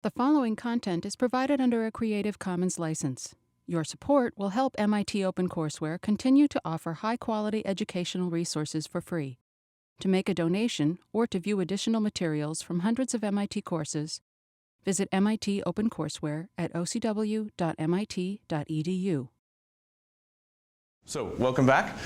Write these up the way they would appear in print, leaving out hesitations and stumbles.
The following content is provided under a Creative Commons license. Your support will help MIT OpenCourseware continue to offer high-quality educational resources for free. To make a donation or to view additional materials from hundreds of MIT courses, visit MIT OpenCourseware at ocw.mit.edu. So, welcome back.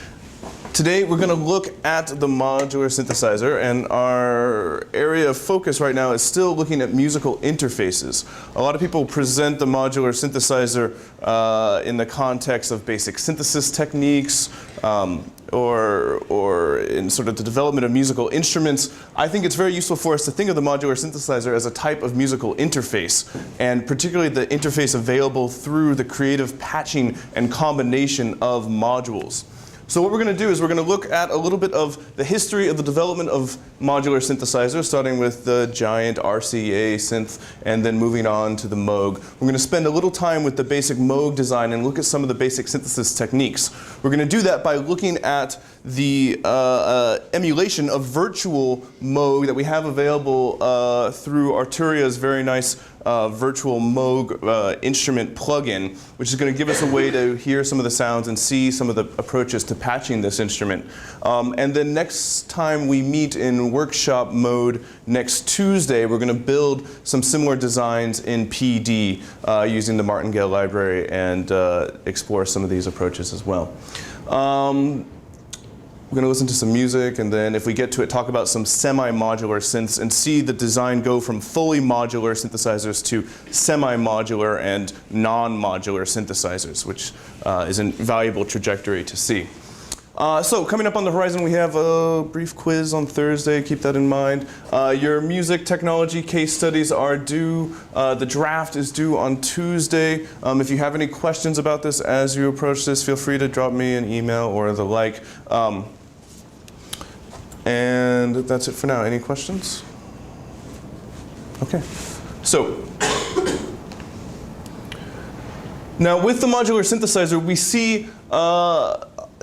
Today we're going to look at the modular synthesizer, and our area of focus right now is still looking at musical interfaces. A lot of people present the modular synthesizer in the context of basic synthesis techniques or in sort of the development of musical instruments. I think it's very useful for us to think of the modular synthesizer as a type of musical interface, and particularly the interface available through the creative patching and combination of modules. So what we're going to do is we're going to look at a little bit of the history of the development of modular synthesizers, starting with the giant Rca synth and then moving on to the Moog. We're going to spend a little time with the basic Moog design and look at some of the basic synthesis techniques. We're going to do that by looking at the emulation of virtual Moog that we have available through Arturia's very nice virtual Moog instrument plugin, which is going to give us a way to hear some of the sounds and see some of the approaches to patching this instrument. And then next time we meet in workshop mode next Tuesday, we're going to build some similar designs in PD using the Martingale library and explore some of these approaches as well. We're going to listen to some music, and then if we get to it, talk about some semi-modular synths and see the design go from fully modular synthesizers to semi-modular and non-modular synthesizers, which is a valuable trajectory to see. So coming up on the horizon, we have a brief quiz on Thursday. Keep that in mind. Your music technology case studies are due. The draft is due on Tuesday. If you have any questions about this as you approach this, feel free to drop me an email or the like. And that's it for now. Any questions? Okay. So now with the modular synthesizer, we see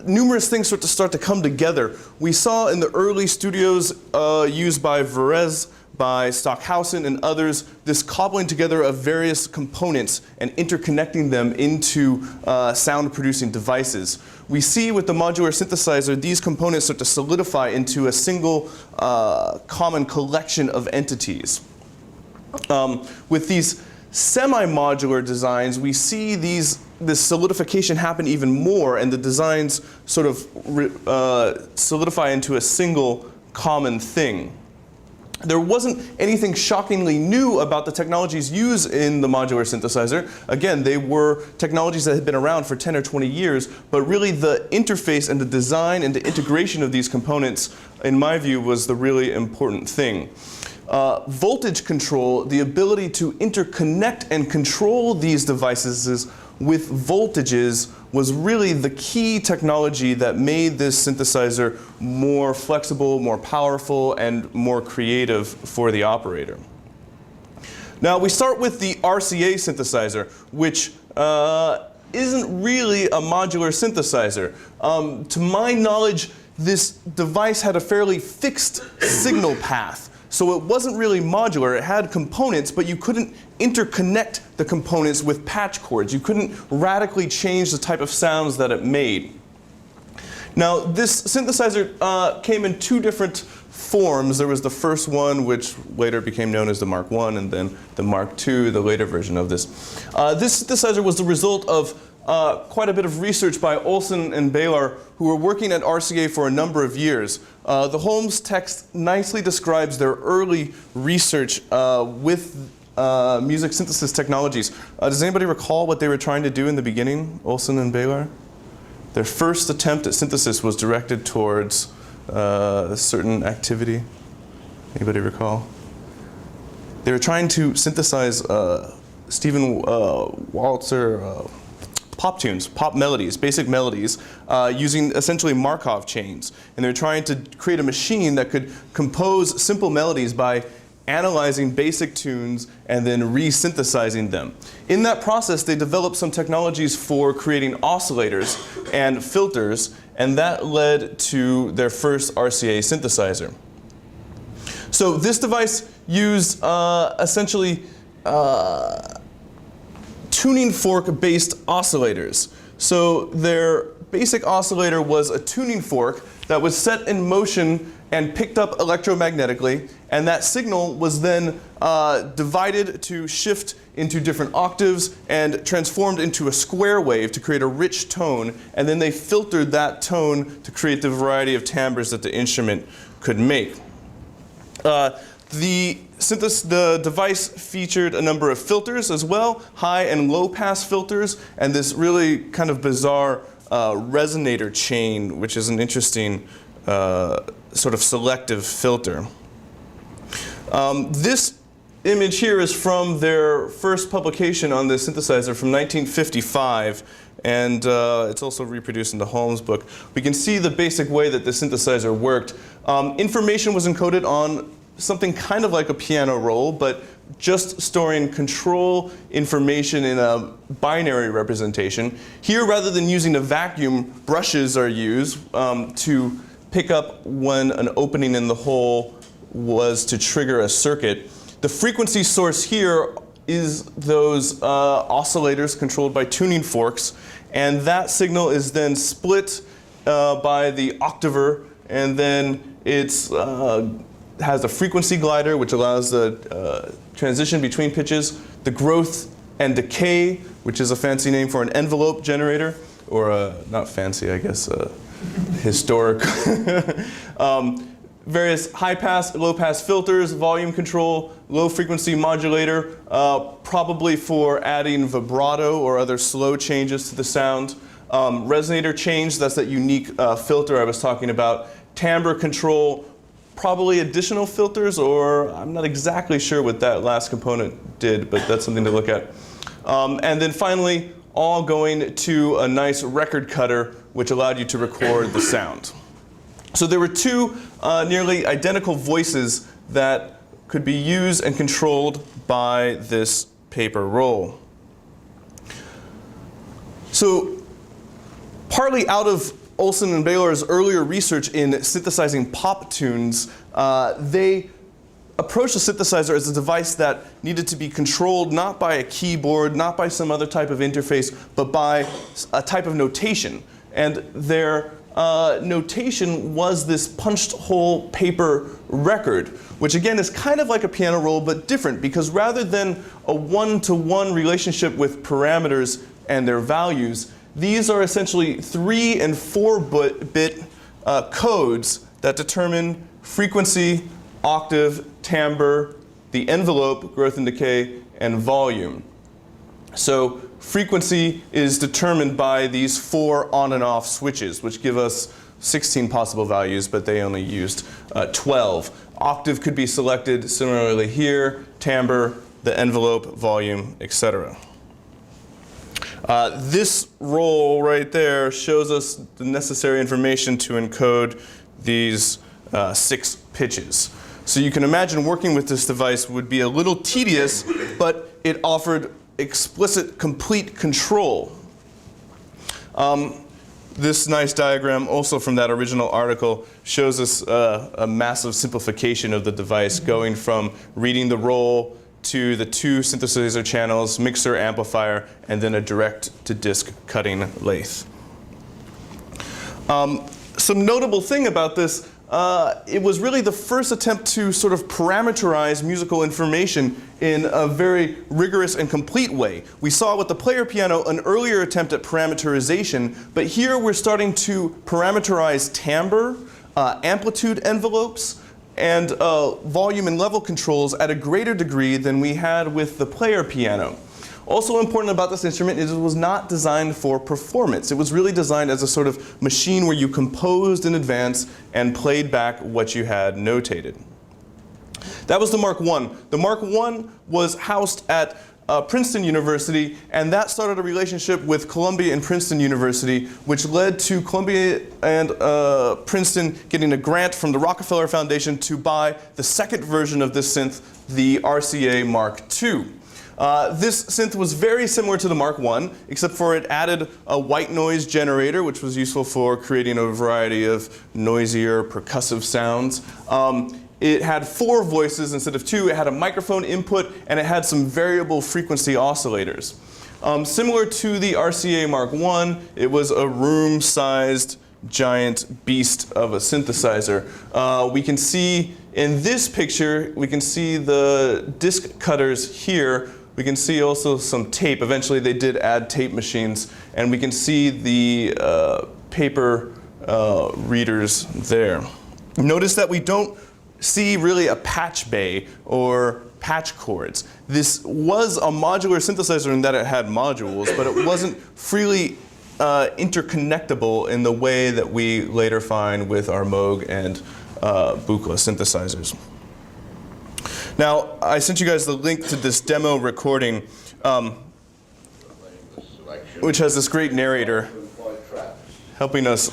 numerous things start to come together. We saw in the early studios used by Varese, by Stockhausen and others, this cobbling together of various components and interconnecting them into sound-producing devices. We see with the modular synthesizer, these components start to solidify into a single common collection of entities. With these semi-modular designs, we see this solidification happen even more, and the designs sort of solidify into a single common thing. There wasn't anything shockingly new about the technologies used in the modular synthesizer. Again, they were technologies that had been around for 10 or 20 years, but really the interface and the design and the integration of these components, in my view, was the really important thing. Voltage control, the ability to interconnect and control these devices with voltages, was really the key technology that made this synthesizer more flexible, more powerful, and more creative for the operator. Now we start with the Rca synthesizer, which isn't really a modular synthesizer. To my knowledge, this device had a fairly fixed signal path. So it wasn't really modular. It had components, but you couldn't interconnect the components with patch cords. You couldn't radically change the type of sounds that it made. Now, this synthesizer came in two different forms. There was the first one, which later became known as the Mark I, and then the Mark II, the later version of this. This synthesizer was the result of quite a bit of research by Olsen and Baylor, who were working at Rca for a number of years. The Holmes text nicely describes their early research with music synthesis technologies. Does anybody recall what they were trying to do in the beginning, Olsen and Baylor? Their first attempt at synthesis was directed towards a certain activity. Anybody recall? They were trying to synthesize Stephen Walzer pop tunes, pop melodies, basic melodies, using essentially Markov chains. And they're trying to create a machine that could compose simple melodies by analyzing basic tunes and then re-synthesizing them. In that process, they developed some technologies for creating oscillators and filters, and that led to their first Rca synthesizer. So this device used essentially tuning fork-based oscillators. So their basic oscillator was a tuning fork that was set in motion and picked up electromagnetically, and that signal was then divided to shift into different octaves and transformed into a square wave to create a rich tone, and then they filtered that tone to create the variety of timbres that the instrument could make. The device featured a number of filters as well, high and low pass filters, and this really kind of bizarre resonator chain, which is an interesting sort of selective filter. This image here is from their first publication on this synthesizer from 1955, and it's also reproduced in the Holmes book. We can see the basic way that the synthesizer worked. Information was encoded on something kind of like a piano roll, but just storing control information in a binary representation. Here, rather than using a vacuum, brushes are used to pick up when an opening in the hole was to trigger a circuit. The frequency source here is those oscillators controlled by tuning forks, and that signal is then split by the octaver, and then it's has a frequency glider, which allows the transition between pitches, the growth and decay, which is a fancy name for an envelope generator, or not fancy, I guess, historic. Various high-pass, low-pass filters, volume control, low-frequency modulator, probably for adding vibrato or other slow changes to the sound. Resonator change, that's that unique filter I was talking about. Timbre control, probably additional filters, or I'm not exactly sure what that last component did, but that's something to look at. And then finally, all going to a nice record cutter, which allowed you to record the sound. So there were two nearly identical voices that could be used and controlled by this paper roll. So partly out of Olson and Baylor's earlier research in synthesizing pop tunes, they approached the synthesizer as a device that needed to be controlled not by a keyboard, not by some other type of interface, but by a type of notation. And their notation was this punched hole paper record, which again is kind of like a piano roll but different, because rather than a one-to-one relationship with parameters and their values, these are essentially 3 and 4-bit codes that determine frequency, octave, timbre, the envelope, growth and decay, and volume. So frequency is determined by these 4 on and off switches, which give us 16 possible values, but they only used 12. Octave could be selected similarly here, timbre, the envelope, volume, etc. This roll right there shows us the necessary information to encode these 6 pitches. So you can imagine working with this device would be a little tedious, but it offered explicit, complete control. This nice diagram, also from that original article, shows us a massive simplification of the device, going from reading the roll to the 2 synthesizer channels, mixer, amplifier, and then a direct-to-disc cutting lathe. Some notable thing about this, it was really the first attempt to sort of parameterize musical information in a very rigorous and complete way. We saw with the player piano an earlier attempt at parameterization, but here we're starting to parameterize timbre, amplitude envelopes, and volume and level controls at a greater degree than we had with the player piano. Also important about this instrument is it was not designed for performance. It was really designed as a sort of machine where you composed in advance and played back what you had notated. That was the Mark I. The Mark I was housed at Princeton University, and that started a relationship with Columbia and Princeton University, which led to Columbia and Princeton getting a grant from the Rockefeller Foundation to buy the second version of this synth, the Rca Mark II. This synth was very similar to the Mark I, except for it added a white noise generator, which was useful for creating a variety of noisier percussive sounds. it had 4 voices instead of 2. It had a microphone input, and it had some variable frequency oscillators. Similar to the Rca Mark I, it was a room-sized giant beast of a synthesizer. We can see in this picture, we can see the disc cutters here. We can see also some tape. Eventually they did add tape machines, and we can see the paper readers there. Notice that we don't see really a patch bay or patch chords. This was a modular synthesizer in that it had modules, but it wasn't freely interconnectable in the way that we later find with our Moog and Buchla synthesizers. Now, I sent you guys the link to this demo recording, which has this great narrator helping us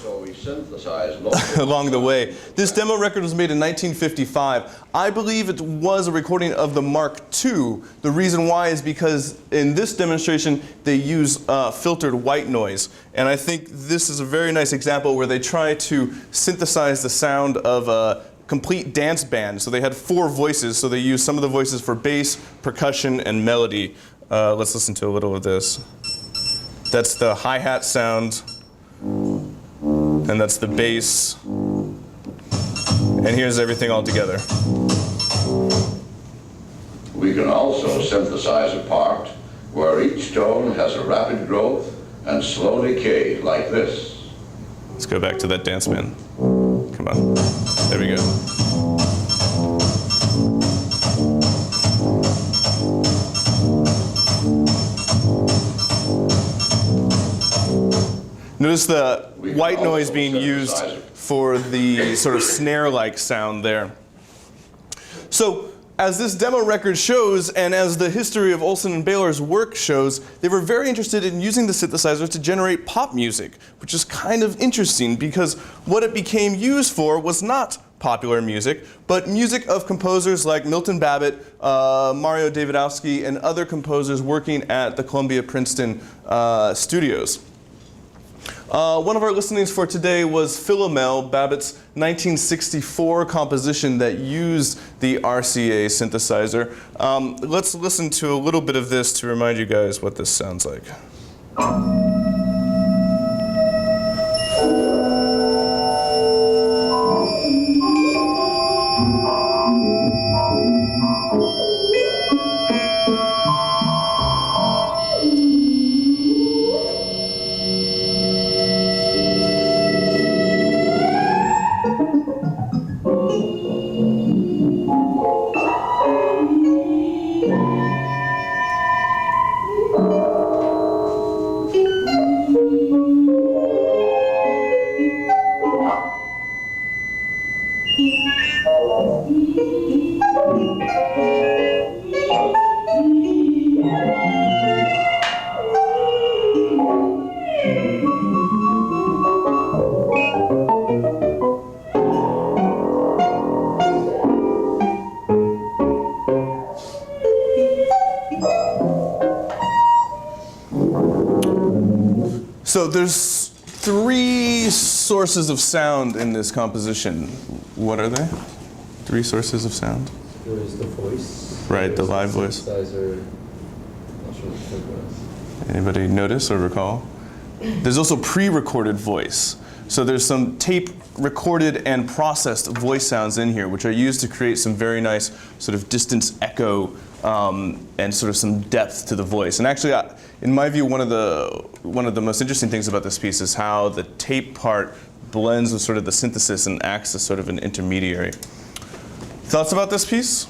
along the way. This demo record was made in 1955. I believe it was a recording of the Mark II. The reason why is because in this demonstration they use filtered white noise. And I think this is a very nice example where they try to synthesize the sound of a complete dance band. So they had 4 voices, so they used some of the voices for bass, percussion, and melody. Let's listen to a little of this. That's the hi-hat sound. And that's the bass. And here's everything all together. We can also synthesize a part where each tone has a rapid growth and slow decay, like this. Let's go back to that dance band. Come on. There we go. Notice the white noise being used for the sort of snare-like sound there. So, as this demo record shows, and as the history of Olsen and Baylor's work shows, they were very interested in using the synthesizer to generate pop music, which is kind of interesting because what it became used for was not popular music, but music of composers like Milton Babbitt, Mario Davidowski, and other composers working at the Columbia-Princeton studios. One of our listenings for today was Philomel, Babbitt's 1964 composition that used the Rca synthesizer. Let's listen to a little bit of this to remind you guys what this sounds like. So there's 3 sources of sound in this composition. What are they? 3 sources of sound? There's the voice. Right, the live voice. Synthesizer. Not sure what the third was. Anybody notice or recall? There's also pre-recorded voice. So there's some tape recorded and processed voice sounds in here, which are used to create some very nice sort of distance echo and sort of some depth to the voice. And actually, in my view, one of the most interesting things about this piece is how the tape part blends with sort of the synthesis and acts as sort of an intermediary. Thoughts about this piece?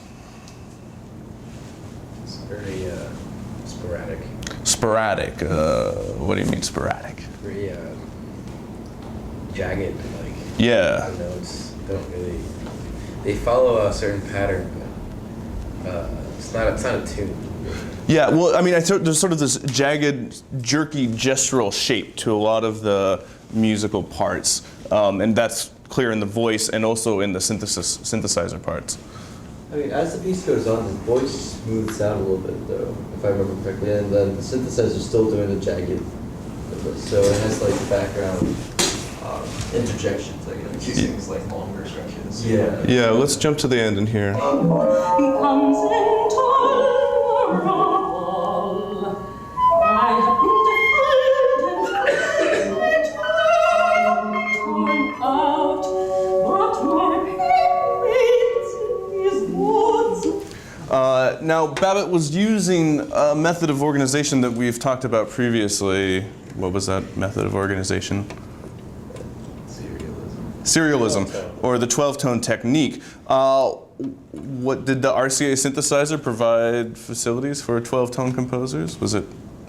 It's very sporadic. Sporadic. What do you mean sporadic? Very jagged, like. Yeah. The notes don't really. They follow a certain pattern, but it's not a tune. Yeah, well, I mean, there's sort of this jagged, jerky gestural shape to a lot of the musical parts, and that's clear in the voice and also in the synthesizer parts. I mean, as the piece goes on, the voice smooths out a little bit, though, if I remember correctly, and then the synthesizer's still doing the jagged, so it has like background interjections, I guess. She sings like longer stretches. Yeah. Yeah, let's jump to the end in here. Becomes intolerable. I have been defined and torn out, but my pain is woods. Now, Babbitt was using a method of organization that we've talked about previously. What was that method of organization? Serialism, or the 12-tone technique. What did the Rca synthesizer provide facilities for 12-tone composers? Was it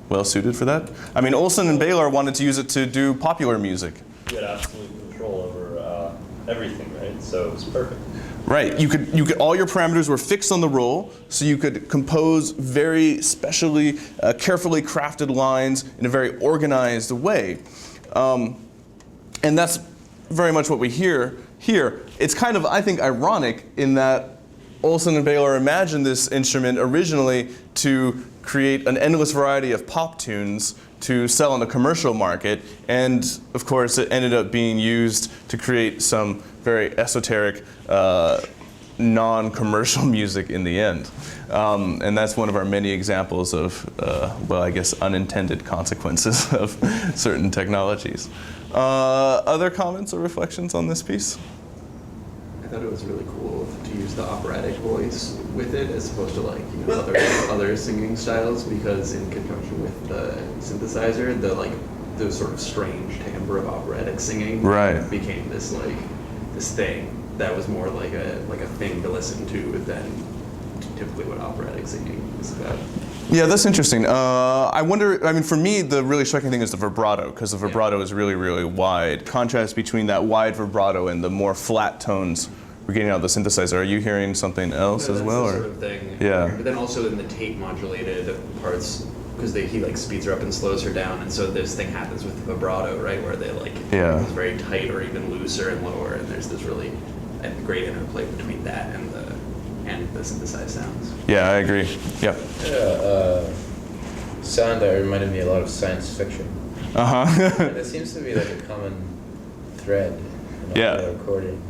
well suited for that? I mean, Olson and Baylor wanted to use it to do popular music. You had absolute control over everything, right? So it was perfect. Right. You could. All your parameters were fixed on the roll, so you could compose very specially, carefully crafted lines in a very organized way, and that's very much what we hear here. It's kind of, I think, ironic in that Olson and Baylor imagined this instrument originally to create an endless variety of pop tunes to sell in the commercial market, and of course it ended up being used to create some very esoteric, non-commercial music in the end. And that's one of our many examples of, well, I guess unintended consequences of certain technologies. Other comments or reflections on this piece? I thought it was really cool to use the operatic voice with it as opposed to like, you know, other singing styles, because in conjunction with the synthesizer, the sort of strange timbre of operatic singing became this thing that was more like a thing to listen to than typically what operatic singing is about. Yeah, that's interesting. I wonder, I mean, for me, the really striking thing is the vibrato, because the vibrato is really, really wide. Contrast between that wide vibrato and the more flat tones we're getting out of the synthesizer. Are you hearing something else as well? That's the sort of thing. Yeah. But then also in the tape modulated parts, because he like speeds her up and slows her down, and so this thing happens with the vibrato, right, where they like it's very tight or even looser and lower, and there's this really great interplay between that and the synthesized sounds. Yeah, I agree. Yeah. Sound that reminded me a lot of science fiction. That seems to be like a common thread in all the recording.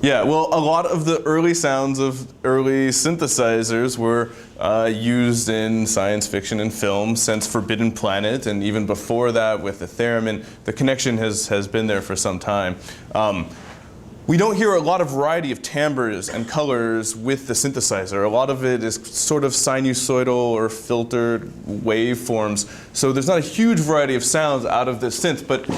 Yeah, well, a lot of the early sounds of early synthesizers were used in science fiction and film since Forbidden Planet, and even before that with the theremin. The connection has been there for some time. We don't hear a lot of variety of timbres and colors with the synthesizer. A lot of it is sort of sinusoidal or filtered waveforms. So there's not a huge variety of sounds out of this synth, but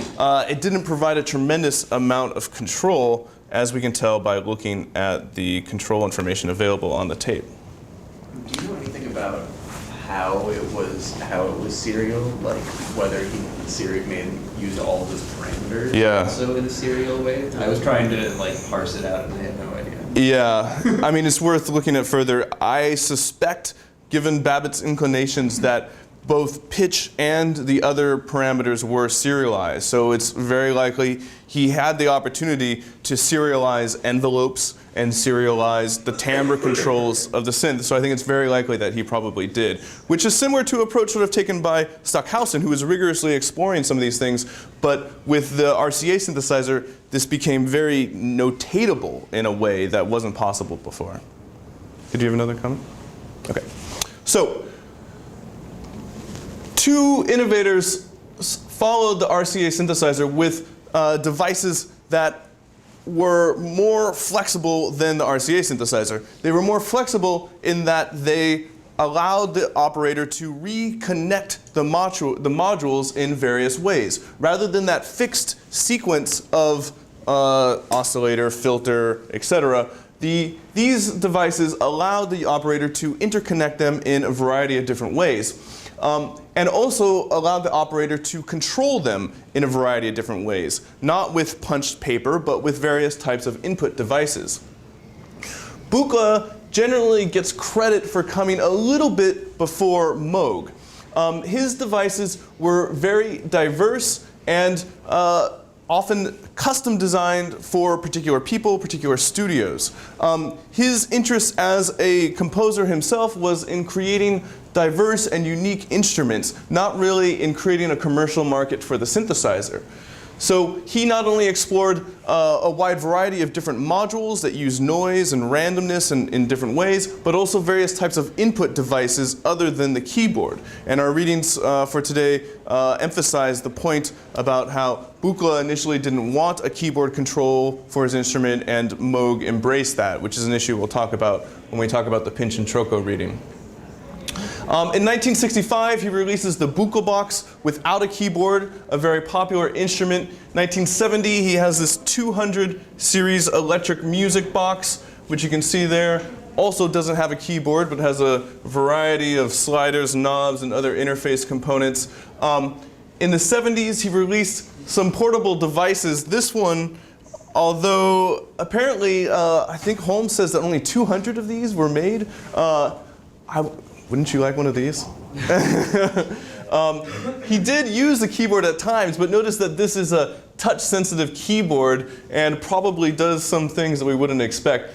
it didn't provide a tremendous amount of control, as we can tell by looking at the control information available on the tape. Do you know anything about how it was serial, like whether he used all of his parameters also in a serial way? I was trying to like parse it out and I had no idea. Yeah, I mean, it's worth looking at further. I suspect, given Babbitt's inclinations, that both pitch and the other parameters were serialized. So it's very likely he had the opportunity to serialize envelopes and serialize the timbre controls of the synth. So I think it's very likely that he probably did, which is similar to an approach sort of taken by Stockhausen, who was rigorously exploring some of these things. But with the Rca synthesizer, this became very notatable in a way that wasn't possible before. Did you have another comment? Okay. So, two innovators followed the Rca synthesizer with devices that were more flexible than the Rca synthesizer. They were more flexible in that they allowed the operator to reconnect the modules in various ways. Rather than that fixed sequence of oscillator, filter, etc., these devices allowed the operator to interconnect them in a variety of different ways. And also allowed the operator to control them in a variety of different ways, not with punched paper, but with various types of input devices. Buchla generally gets credit for coming a little bit before Moog. His devices were very diverse and often custom designed for particular people, particular studios. His interest as a composer himself was in creating diverse and unique instruments, not really in creating a commercial market for the synthesizer. So he not only explored a wide variety of different modules that use noise and randomness in different ways, but also various types of input devices other than the keyboard. And our readings for today emphasize the point about how Buchla initially didn't want a keyboard control for his instrument, and Moog embraced that, which is an issue we'll talk about when we talk about the pinch and troco reading. In 1965, he releases the Buchla box without a keyboard, a very popular instrument. 1970, he has this 200 series electric music box, which you can see there. Also doesn't have a keyboard, but has a variety of sliders, knobs, and other interface components. In the 70s, he released some portable devices. This one, although apparently, I think Holmes says that only 200 of these were made. Wouldn't you like one of these? He did use the keyboard at times, but notice that this is a touch-sensitive keyboard and probably does some things that we wouldn't expect.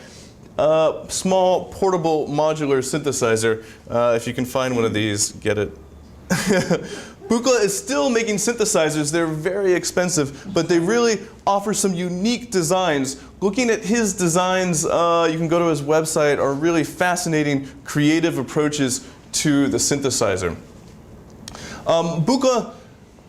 Small, portable, modular synthesizer. If you can find one of these, get it. Buchla is still making synthesizers. They're very expensive, but they really offer some unique designs. Looking at his designs, you can go to his website, are really fascinating, creative approaches to the synthesizer. Buchla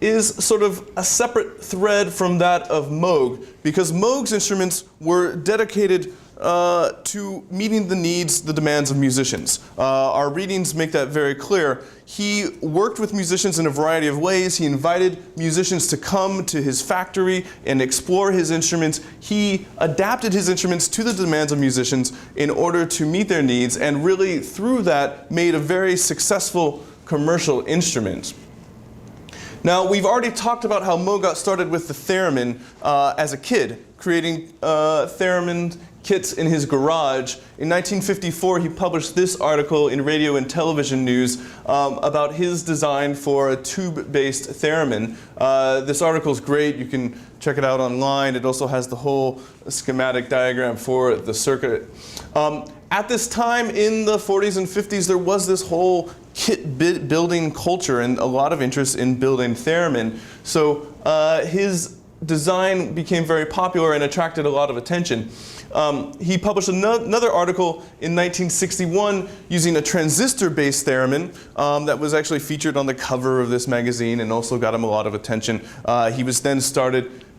is sort of a separate thread from that of Moog, because Moog's instruments were dedicated to meeting the needs, the demands of musicians. Our readings make that very clear. He worked with musicians in a variety of ways. He invited musicians to come to his factory and explore his instruments. He adapted his instruments to the demands of musicians in order to meet their needs, and really through that made a very successful commercial instrument. Now, we've already talked about how Moog got started with the theremin as a kid, creating theremin kits in his garage. In 1954, he published this article in Radio and Television News about his design for a tube-based theremin. This article is great. You can check it out online. It also has the whole schematic diagram for the circuit. At this time, in the 40s and 50s, there was this whole kit building culture and a lot of interest in building theremin. So his design became very popular and attracted a lot of attention. He published another article in 1961 using a transistor-based theremin that was actually featured on the cover of this magazine and also got him a lot of attention. He was then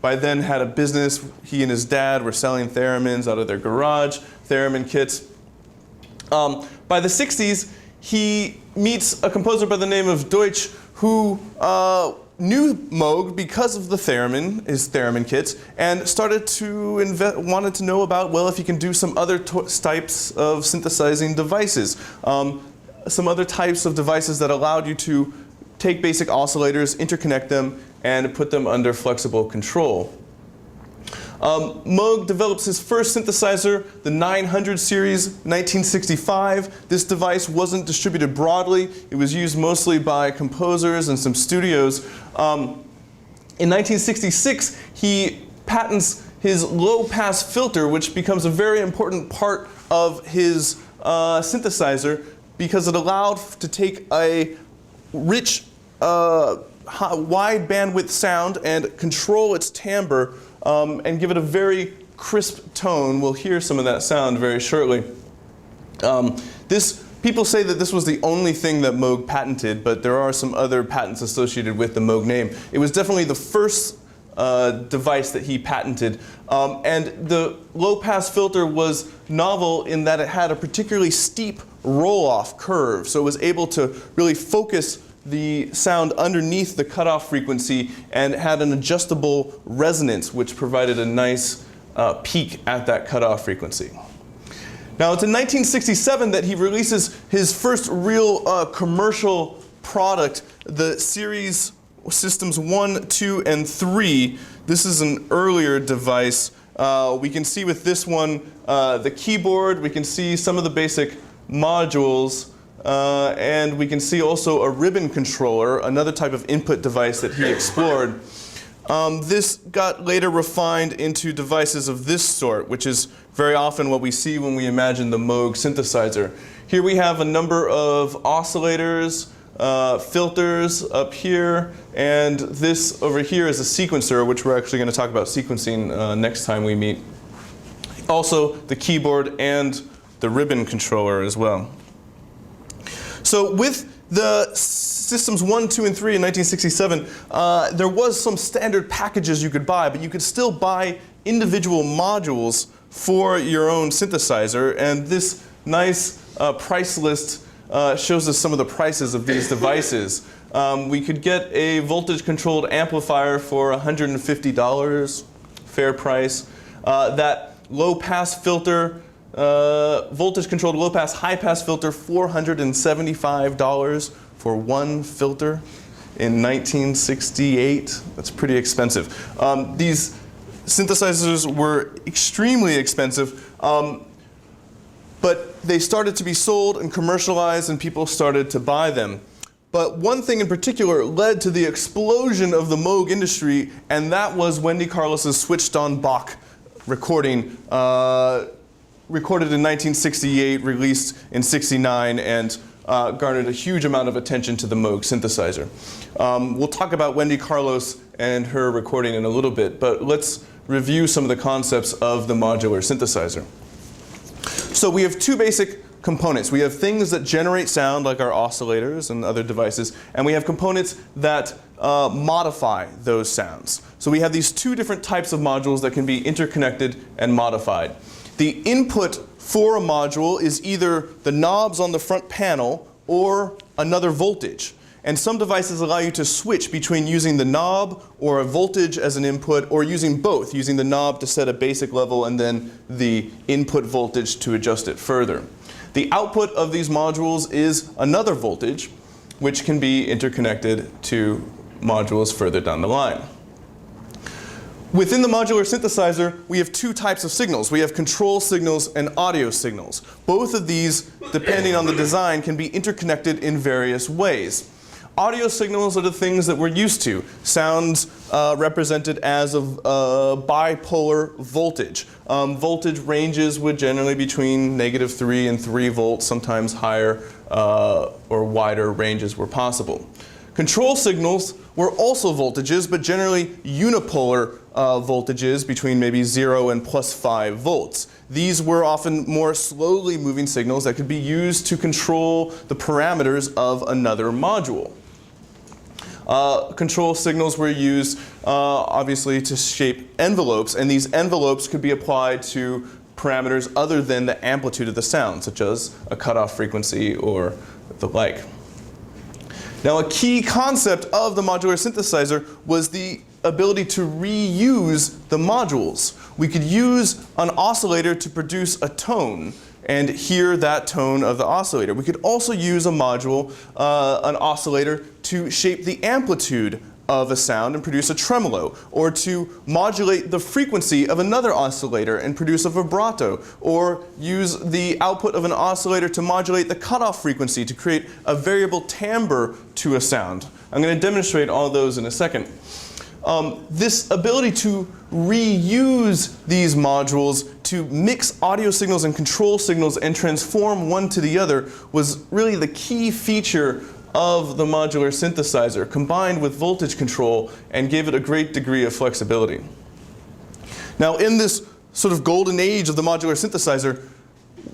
by then had a business. He and his dad were selling theremins out of their garage, theremin kits. By the 60s, he meets a composer by the name of Deutsch who knew Moog because of the theremin, his theremin kits, and started to wanted to know about, well, if he can do some other types of synthesizing devices, some other types of devices that allowed you to take basic oscillators, interconnect them, and put them under flexible control. Moog develops his first synthesizer, the 900 series, 1965. This device wasn't distributed broadly. It was used mostly by composers and some studios. In 1966, he patents his low-pass filter, which becomes a very important part of his synthesizer because it allowed to take a rich, wide bandwidth sound and control its timbre and give it a very crisp tone. We'll hear some of that sound very shortly. People say that this was the only thing that Moog patented, but there are some other patents associated with the Moog name. It was definitely the first device that he patented. And the low-pass filter was novel in that it had a particularly steep roll-off curve, so it was able to really focus the sound underneath the cutoff frequency and had an adjustable resonance, which provided a nice peak at that cutoff frequency. Now, it's in 1967 that he releases his first real commercial product, the Series Systems 1, 2, and 3. This is an earlier device. We can see with this one the keyboard. We can see some of the basic modules. And we can see also a ribbon controller, another type of input device that he explored. This got later refined into devices of this sort, which is very often what we see when we imagine the Moog synthesizer. Here we have a number of oscillators, filters up here, and this over here is a sequencer, which we're actually going to talk about sequencing next time we meet. Also, the keyboard and the ribbon controller as well. So with the systems 1, 2, and 3 in 1967, there was some standard packages you could buy, but you could still buy individual modules for your own synthesizer, and this nice price list shows us some of the prices of these devices. We could get a voltage-controlled amplifier for $150, fair price. That low-pass filter, voltage-controlled low-pass, high-pass filter, $475 for one filter in 1968. That's pretty expensive. These synthesizers were extremely expensive. But they started to be sold and commercialized, and people started to buy them. But one thing in particular led to the explosion of the Moog industry, and that was Wendy Carlos's Switched on Bach recording, recorded in 1968, released in '69, and garnered a huge amount of attention to the Moog synthesizer. We'll talk about Wendy Carlos and her recording in a little bit, but let's review some of the concepts of the modular synthesizer. So we have two basic components. We have things that generate sound, like our oscillators and other devices, and we have components that modify those sounds. So we have these two different types of modules that can be interconnected and modified. The input for a module is either the knobs on the front panel or another voltage. And some devices allow you to switch between using the knob or a voltage as an input, or using both, using the knob to set a basic level and then the input voltage to adjust it further. The output of these modules is another voltage, which can be interconnected to modules further down the line. Within the modular synthesizer, we have two types of signals. We have control signals and audio signals. Both of these, depending on the design, can be interconnected in various ways. Audio signals are the things that we're used to. Sounds represented as a bipolar voltage. Voltage ranges would generally between -3 and 3 volts, sometimes higher or wider ranges were possible. Control signals were also voltages, but generally unipolar voltages between maybe 0 and +5 volts. These were often more slowly moving signals that could be used to control the parameters of another module. Control signals were used obviously to shape envelopes, and these envelopes could be applied to parameters other than the amplitude of the sound, such as a cutoff frequency or the like. Now, a key concept of the modular synthesizer was the ability to reuse the modules. We could use an oscillator to produce a tone and hear that tone of the oscillator. We could also use a module, an oscillator, to shape the amplitude of a sound and produce a tremolo, or to modulate the frequency of another oscillator and produce a vibrato, or use the output of an oscillator to modulate the cutoff frequency to create a variable timbre to a sound. I'm going to demonstrate all those in a second. This ability to reuse these modules to mix audio signals and control signals and transform one to the other was really the key feature of the modular synthesizer, combined with voltage control, and gave it a great degree of flexibility. Now, in this sort of golden age of the modular synthesizer,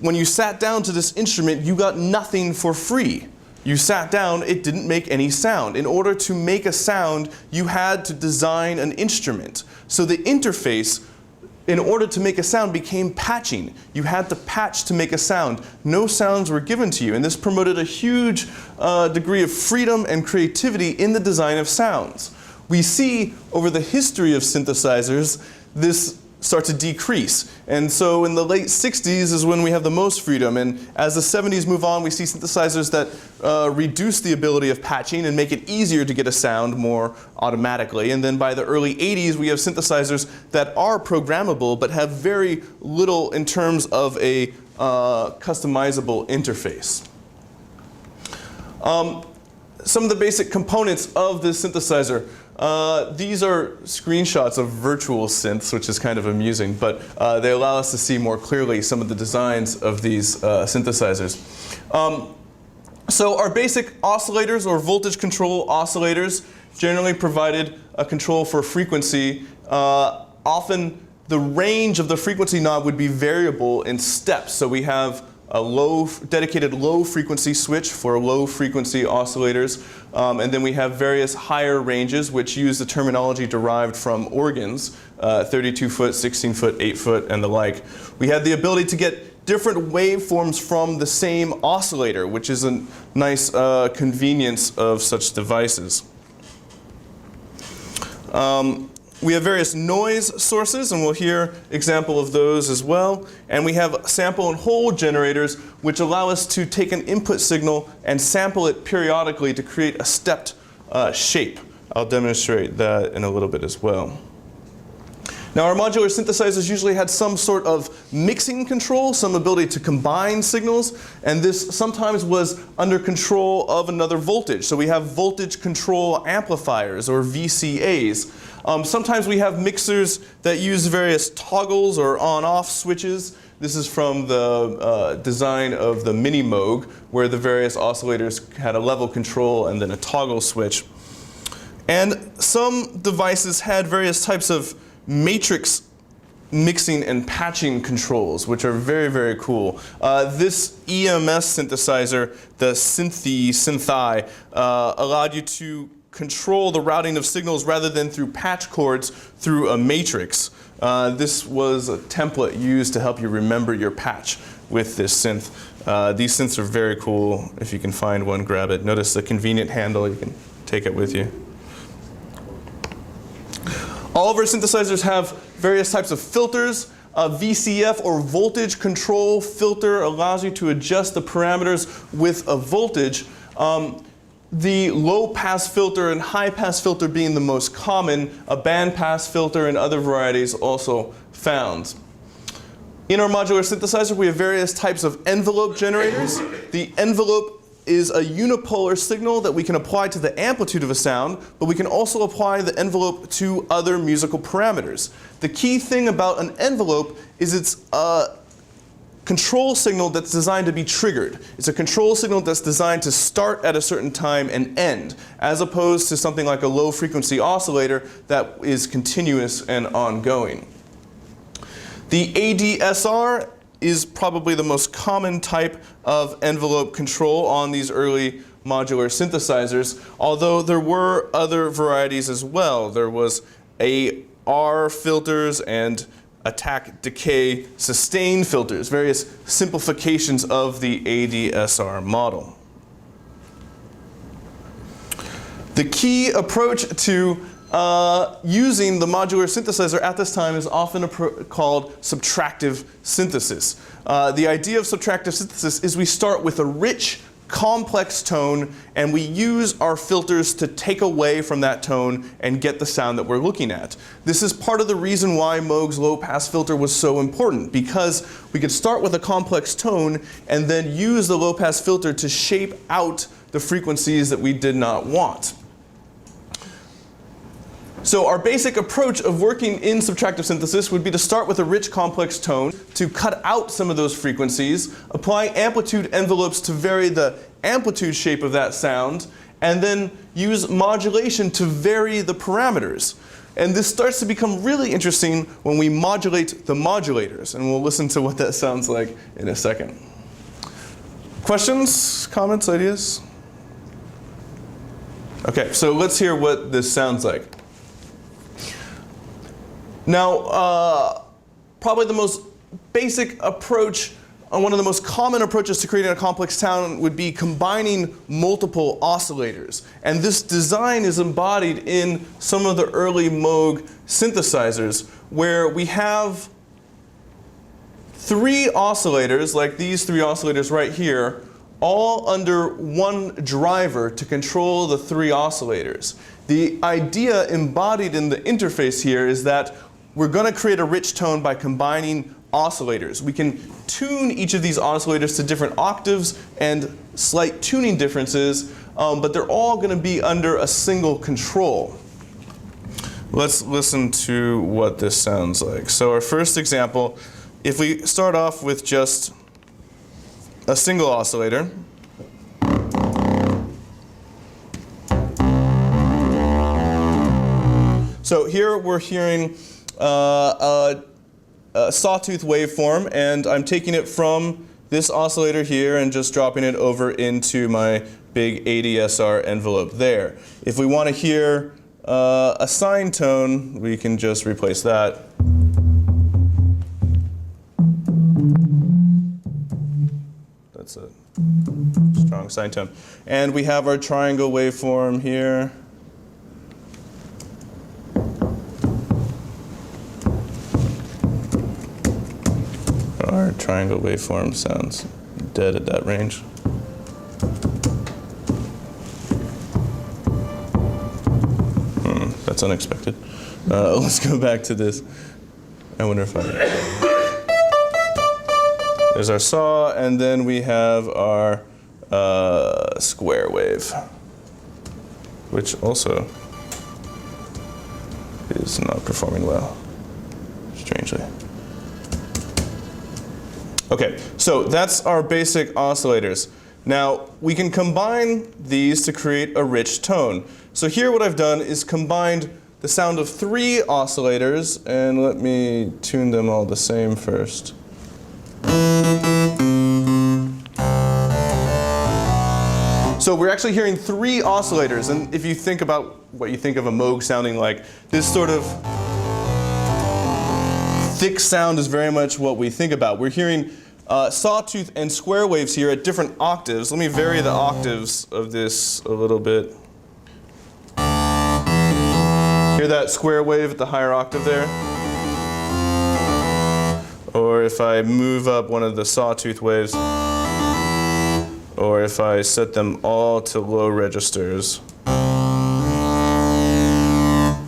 when you sat down to this instrument, you got nothing for free. You sat down, it didn't make any sound. In order to make a sound, you had to design an instrument. So the interface, in order to make a sound, became patching. You had to patch to make a sound. No sounds were given to you, and this promoted a huge degree of freedom and creativity in the design of sounds. We see over the history of synthesizers this start to decrease. And so in the late 60s is when we have the most freedom, and as the 70s move on, we see synthesizers that reduce the ability of patching and make it easier to get a sound more automatically. And then by the early 80s, we have synthesizers that are programmable but have very little in terms of a customizable interface. Some of the basic components of this synthesizer. These are screenshots of virtual synths, which is kind of amusing, but they allow us to see more clearly some of the designs of these synthesizers. So our basic oscillators, or voltage control oscillators, generally provided a control for frequency. Often the range of the frequency knob would be variable in steps. So we have a dedicated low frequency switch for low frequency oscillators. And then we have various higher ranges which use the terminology derived from organs, 32 foot, 16 foot, 8 foot, and the like. We had the ability to get different waveforms from the same oscillator, which is a nice convenience of such devices. We have various noise sources, and we'll hear example of those as well. And we have sample and hold generators, which allow us to take an input signal and sample it periodically to create a stepped shape. I'll demonstrate that in a little bit as well. Now, our modular synthesizers usually had some sort of mixing control, some ability to combine signals, and this sometimes was under control of another voltage. So we have voltage control amplifiers, or VCAs. Sometimes we have mixers that use various toggles or on-off switches. This is from the design of the Mini Moog, where the various oscillators had a level control and then a toggle switch. And some devices had various types of matrix mixing and patching controls, which are very, very cool. This EMS synthesizer, the Synthi, allowed you to control the routing of signals rather than through patch cords through a matrix. This was a template used to help you remember your patch with this synth. These synths are very cool. If you can find one, grab it. Notice the convenient handle, you can take it with you. All of our synthesizers have various types of filters. VCF, or voltage control filter, allows you to adjust the parameters with a voltage. The low pass filter and high pass filter being the most common, a band pass filter and other varieties also found. In our modular synthesizer, we have various types of envelope generators. The envelope is a unipolar signal that we can apply to the amplitude of a sound, but we can also apply the envelope to other musical parameters. The key thing about an envelope is it's a control signal that's designed to be triggered. It's a control signal that's designed to start at a certain time and end, as opposed to something like a low frequency oscillator that is continuous and ongoing. The ADSR is probably the most common type of envelope control on these early modular synthesizers, although there were other varieties as well. There was AR filters and attack, decay, sustain filters, various simplifications of the ADSR model. The key approach to using the modular synthesizer at this time is often called subtractive synthesis. The idea of subtractive synthesis is we start with a rich, complex tone, and we use our filters to take away from that tone and get the sound that we're looking at. This is part of the reason why Moog's low-pass filter was so important, because we could start with a complex tone and then use the low-pass filter to shape out the frequencies that we did not want. So our basic approach of working in subtractive synthesis would be to start with a rich, complex tone, to cut out some of those frequencies, apply amplitude envelopes to vary the amplitude shape of that sound, and then use modulation to vary the parameters. And this starts to become really interesting when we modulate the modulators, and we'll listen to what that sounds like in a second. Questions, comments, ideas? Okay, so let's hear what this sounds like. Now, probably the most basic approach, one of the most common approaches to creating a complex sound would be combining multiple oscillators. And this design is embodied in some of the early Moog synthesizers, where we have 3 oscillators, like these 3 oscillators right here, all under one driver to control the 3 oscillators. The idea embodied in the interface here is that we're going to create a rich tone by combining oscillators. We can tune each of these oscillators to different octaves and slight tuning differences, but they're all going to be under a single control. Let's listen to what this sounds like. So our first example, if we start off with just a single oscillator, So here we're hearing a sawtooth waveform, and I'm taking it from this oscillator here and just dropping it over into my big ADSR envelope there. If we want to hear a sine tone, we can just replace that. That's a strong sine tone. And we have our triangle waveform here. Our triangle waveform sounds dead at that range. That's unexpected. Let's go back to this. I wonder if there's our saw, and then we have our square wave, which also is not performing well, strangely. Okay, so that's our basic oscillators. Now, we can combine these to create a rich tone. So here what I've done is combined the sound of 3 oscillators, and let me tune them all the same first. So we're actually hearing 3 oscillators, and if you think about what you think of a Moog sounding like, this sort of thick sound is very much what we think about. We're hearing sawtooth and square waves here at different octaves. Let me vary the octaves of this a little bit. Hear that square wave at the higher octave there? Or if I move up one of the sawtooth waves, or if I set them all to low registers.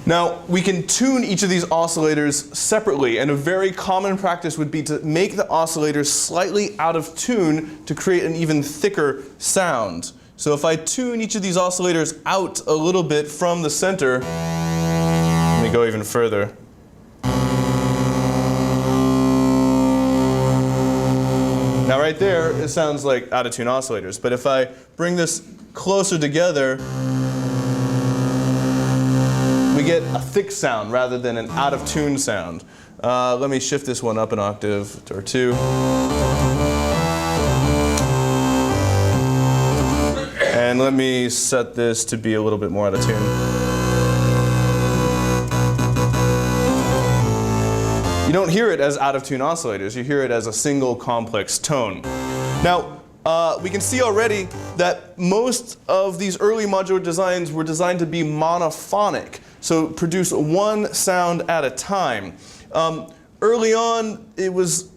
Now, we can tune each of these oscillators separately, and a very common practice would be to make the oscillators slightly out of tune to create an even thicker sound. So if I tune each of these oscillators out a little bit from the center, let me go even further. Now right there, it sounds like out of tune oscillators, but if I bring this closer together, we get a thick sound rather than an out of tune sound. Let me shift this one up an octave or 2. And let me set this to be a little bit more out of tune. You don't hear it as out of tune oscillators, you hear it as a single complex tone. Now, we can see already that most of these early modular designs were designed to be monophonic, so produce one sound at a time. Early on, it was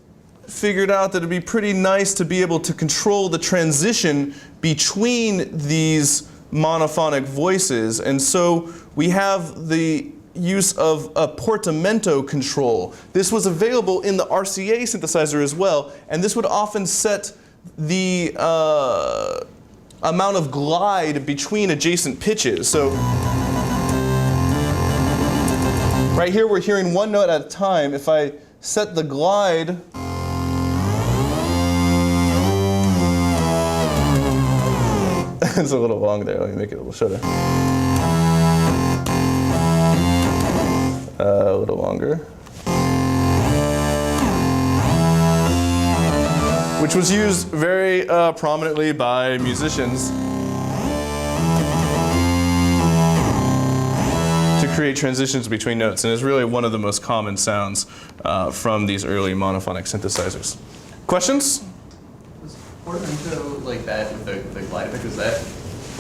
figured out that it'd be pretty nice to be able to control the transition between these monophonic voices, and so we have the use of a Portamento Control. This was available in the Rca synthesizer as well, and this would often set the amount of glide between adjacent pitches. So right here we're hearing one note at a time. If I set the glide it's a little long there, let me make it a little shorter. A little longer. Which was used very prominently by musicians to create transitions between notes, and is really one of the most common sounds from these early monophonic synthesizers. Questions? Was Portamento like that with the glide effect? Was that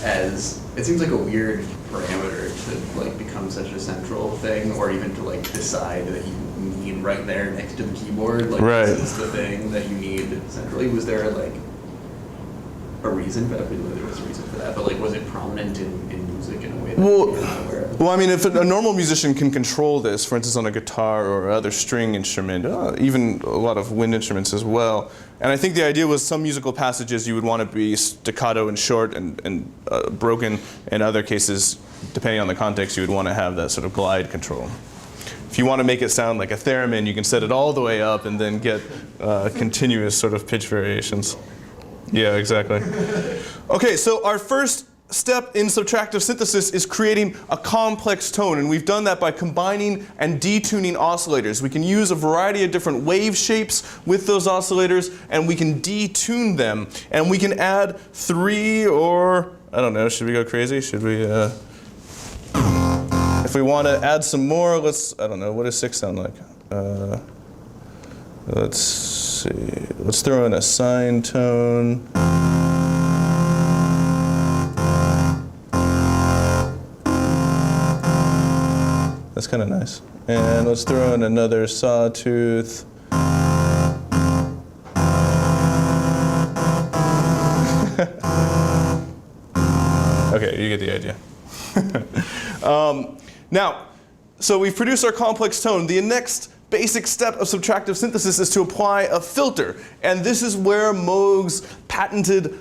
as it seems like a weird parameter to like become such a central thing, or even to like decide that you need right there next to the keyboard, like right. This is the thing that you need centrally. Was there like a reason for that? I believe there was a reason for that, but like was it prominent in music in a way that you're not aware of? Well, I mean, if a normal musician can control this, for instance on a guitar or other string instrument, even a lot of wind instruments as well, and I think the idea was some musical passages you would want to be staccato and short and broken, and other cases, depending on the context, you would want to have that sort of glide control. If you want to make it sound like a theremin, you can set it all the way up and then get continuous sort of pitch variations. Yeah, exactly. Okay, so our first step in subtractive synthesis is creating a complex tone, and we've done that by combining and detuning oscillators. We can use a variety of different wave shapes with those oscillators, and we can detune them. And we can add 3 or, I don't know, should we go crazy? Should we, if we want to add some more, let's, I don't know, what does 6 sound like? Let's see, let's throw in a sine tone. That's kind of nice. And let's throw in another sawtooth. Okay, you get the idea. Now, so we've produced our complex tone. The next basic step of subtractive synthesis is to apply a filter. And this is where Moog's patented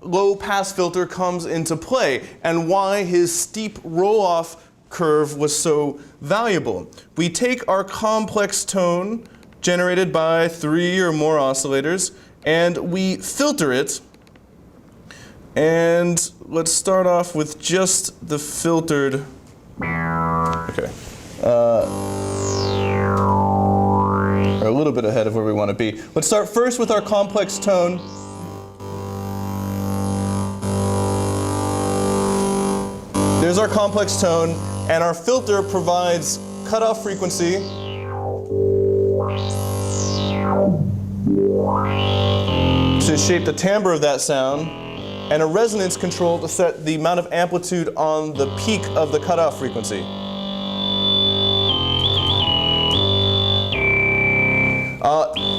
low-pass filter comes into play, and why his steep roll-off curve was so valuable. We take our complex tone generated by 3 or more oscillators, and we filter it. And let's start off with just the filtered. Okay. We're a little bit ahead of where we want to be. Let's start first with our complex tone. There's our complex tone, and our filter provides cutoff frequency to shape the timbre of that sound, and a resonance control to set the amount of amplitude on the peak of the cutoff frequency.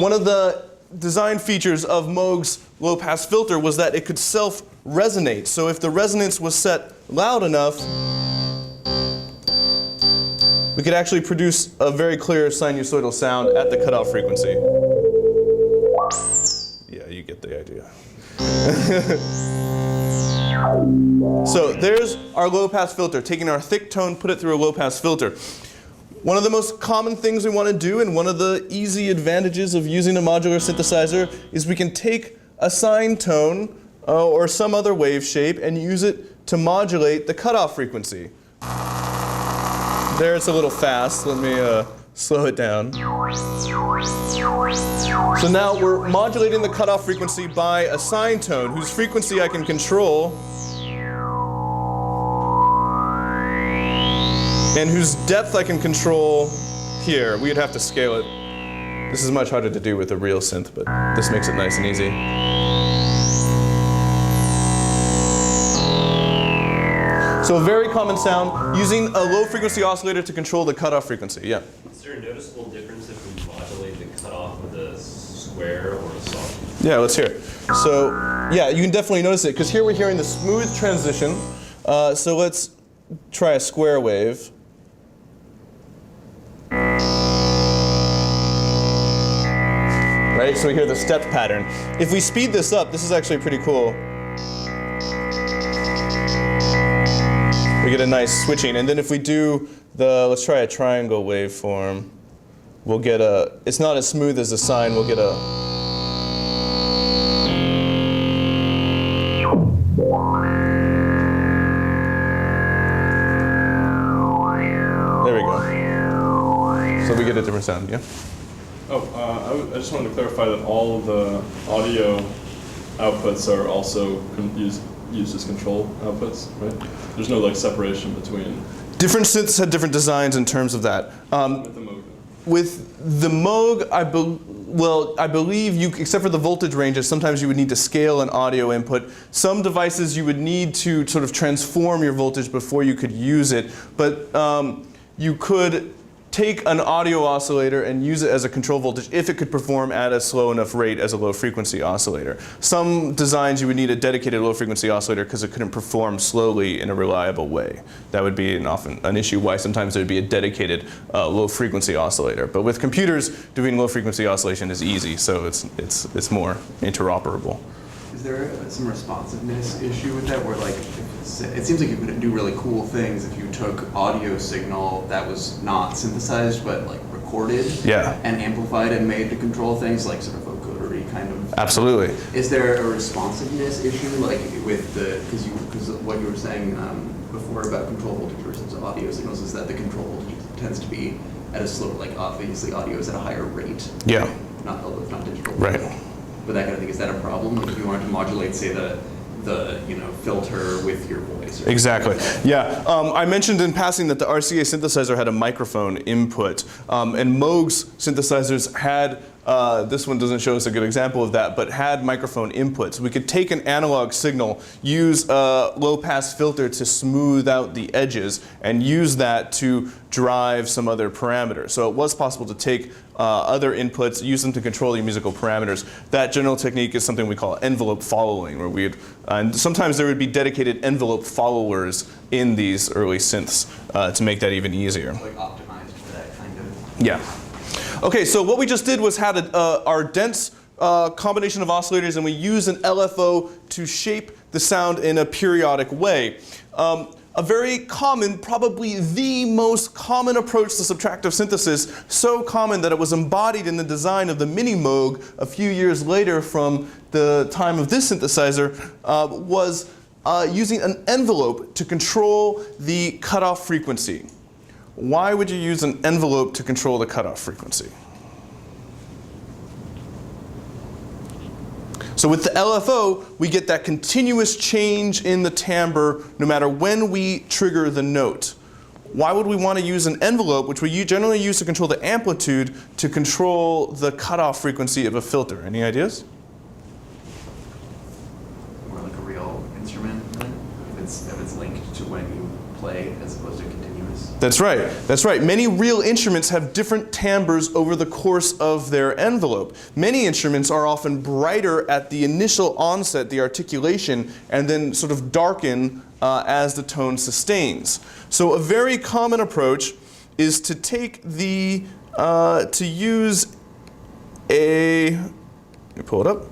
One of the design features of Moog's low-pass filter was that it could self-resonate. So if the resonance was set loud enough, we could actually produce a very clear sinusoidal sound at the cutoff frequency. Yeah, you get the idea. So there's our low-pass filter, taking our thick tone, put it through a low-pass filter. One of the most common things we want to do, and one of the easy advantages of using a modular synthesizer, is we can take a sine tone or some other wave shape and use it to modulate the cutoff frequency. There, it's a little fast. Let me slow it down. So now we're modulating the cutoff frequency by a sine tone, whose frequency I can control, and whose depth I can control here. We'd have to scale it. This is much harder to do with a real synth, but this makes it nice and easy. So a very common sound, using a low-frequency oscillator to control the cutoff frequency. Yeah? Is there a noticeable difference if we modulate the cutoff with a square or a sawtooth? Yeah, let's hear it. So, yeah, you can definitely notice it, because here we're hearing the smooth transition. So let's try a square wave. Right, so we hear the step pattern. If we speed this up, this is actually pretty cool. We get a nice switching, and then if we do let's try a triangle waveform, we'll get it's not as smooth as the sine, we'll get a, there we go. So we get a different sound, yeah? Oh, I just wanted to clarify that all of the audio outputs are also used as control outputs, right? There's no like separation between. Different synths had different designs in terms of that. With the Moog. With the Moog, I believe you, except for the voltage ranges, sometimes you would need to scale an audio input. Some devices you would need to sort of transform your voltage before you could use it, but you could take an audio oscillator and use it as a control voltage if it could perform at a slow enough rate as a low frequency oscillator. Some designs you would need a dedicated low frequency oscillator because it couldn't perform slowly in a reliable way. That would be often an issue why sometimes there would be a dedicated low frequency oscillator. But with computers, doing low frequency oscillation is easy, so it's more interoperable. Is there some responsiveness issue with that, where like it seems like you could do really cool things if you took audio signal that was not synthesized but like recorded, yeah, and amplified and made to control things like sort of vocodering kind of. Absolutely. Is there a responsiveness issue, like with the, because what you were saying before about control voltage versus audio signals is that the control voltage tends to be at a slower, like obviously audio is at a higher rate. Yeah. Although it's not digital. Right. But that kind of thing, is that a problem? Like if you wanted to modulate, say, the filter with your voice. Exactly. Yeah. I mentioned in passing that the Rca synthesizer had a microphone input, and Moog's synthesizers had. This one doesn't show us a good example of that, but had microphone inputs. We could take an analog signal, use a low-pass filter to smooth out the edges, and use that to drive some other parameters. So it was possible to take other inputs, use them to control your musical parameters. That general technique is something we call envelope following, where we'd, and sometimes there would be dedicated envelope followers in these early synths to make that even easier. Like optimized for that kind of. Yeah. Okay, so what we just did was had our dense combination of oscillators, and we used an LFO to shape the sound in a periodic way. A very common, probably the most common approach to subtractive synthesis, so common that it was embodied in the design of the Mini Moog a few years later from the time of this synthesizer, was using an envelope to control the cutoff frequency. Why would you use an envelope to control the cutoff frequency? So with the LFO, we get that continuous change in the timbre no matter when we trigger the note. Why would we want to use an envelope, which we generally use to control the amplitude, to control the cutoff frequency of a filter? Any ideas? More like a real instrument, if it's linked to when you play as opposed to continuous. That's right. That's right. Many real instruments have different timbres over the course of their envelope. Many instruments are often brighter at the initial onset, the articulation, and then sort of darken as the tone sustains. So a very common approach is to take the, to use a, let me pull it up,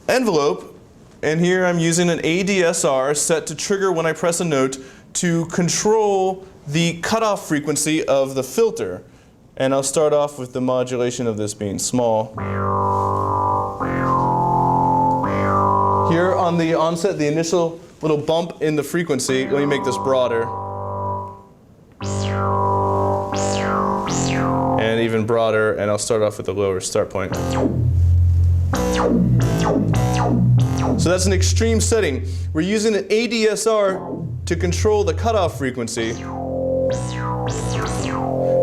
envelope, and here I'm using an ADSR set to trigger when I press a note to control the cutoff frequency of the filter. And I'll start off with the modulation of this being small. Here on the onset, the initial little bump in the frequency, let me make this broader. And even broader, and I'll start off with a lower start point. So that's an extreme setting. We're using an ADSR to control the cutoff frequency.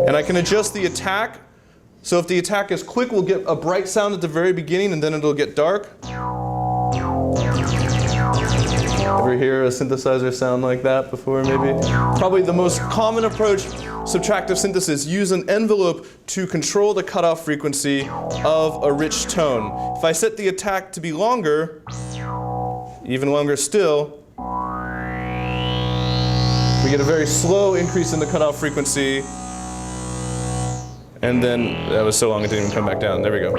And I can adjust the attack. So if the attack is quick, we'll get a bright sound at the very beginning, and then it'll get dark. Ever hear a synthesizer sound like that before, maybe? Probably the most common approach, subtractive synthesis, use an envelope to control the cutoff frequency of a rich tone. If I set the attack to be longer, even longer still, we get a very slow increase in the cutoff frequency. And then, that was so long it didn't even come back down. There we go.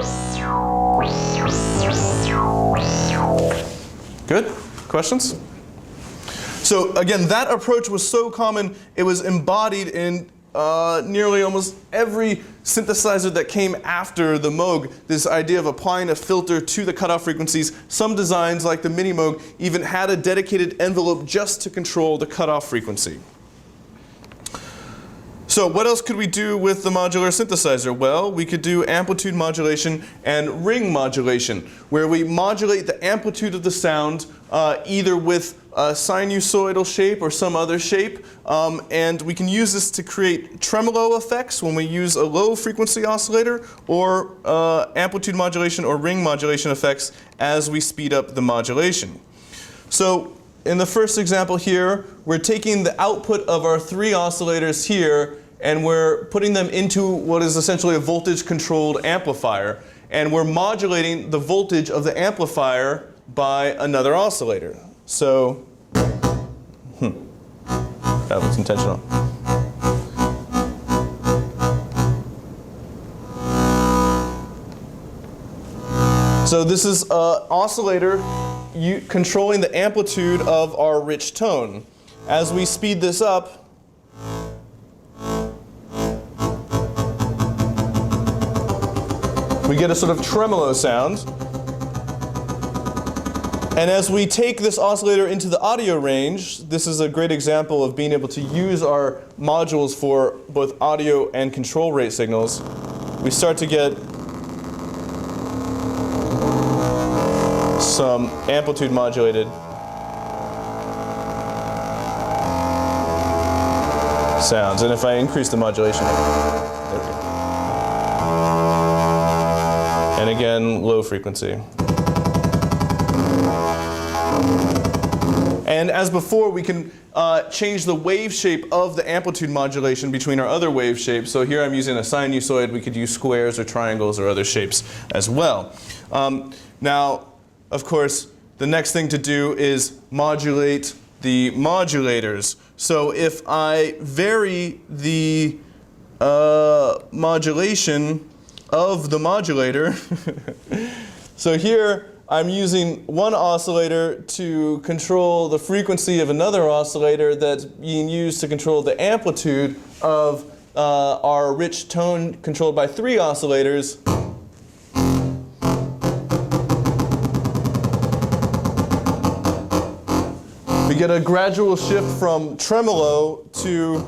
Good? Questions? So again, that approach was so common, it was embodied in nearly almost every synthesizer that came after the Moog. This idea of applying a filter to the cutoff frequencies. Some designs, like the Mini Moog, even had a dedicated envelope just to control the cutoff frequency. So what else could we do with the modular synthesizer? Well, we could do amplitude modulation and ring modulation, where we modulate the amplitude of the sound either with a sinusoidal shape or some other shape, and we can use this to create tremolo effects when we use a low frequency oscillator, or amplitude modulation or ring modulation effects as we speed up the modulation. So in the first example here, we're taking the output of our 3 oscillators here, and we're putting them into what is essentially a voltage-controlled amplifier. And we're modulating the voltage of the amplifier by another oscillator. So, that was intentional. So this is an oscillator controlling the amplitude of our rich tone. As we speed this up, we get a sort of tremolo sound. And as we take this oscillator into the audio range, this is a great example of being able to use our modules for both audio and control rate signals. We start to get some amplitude modulated sounds. And if I increase the modulation, there we go. And again, low frequency. And as before, we can change the wave shape of the amplitude modulation between our other wave shapes. So here I'm using a sinusoid. We could use squares or triangles or other shapes as well. Now, of course, the next thing to do is modulate the modulators. So if I vary the modulation of the modulator, so here I'm using one oscillator to control the frequency of another oscillator that's being used to control the amplitude of our rich tone controlled by 3 oscillators. We get a gradual shift from tremolo to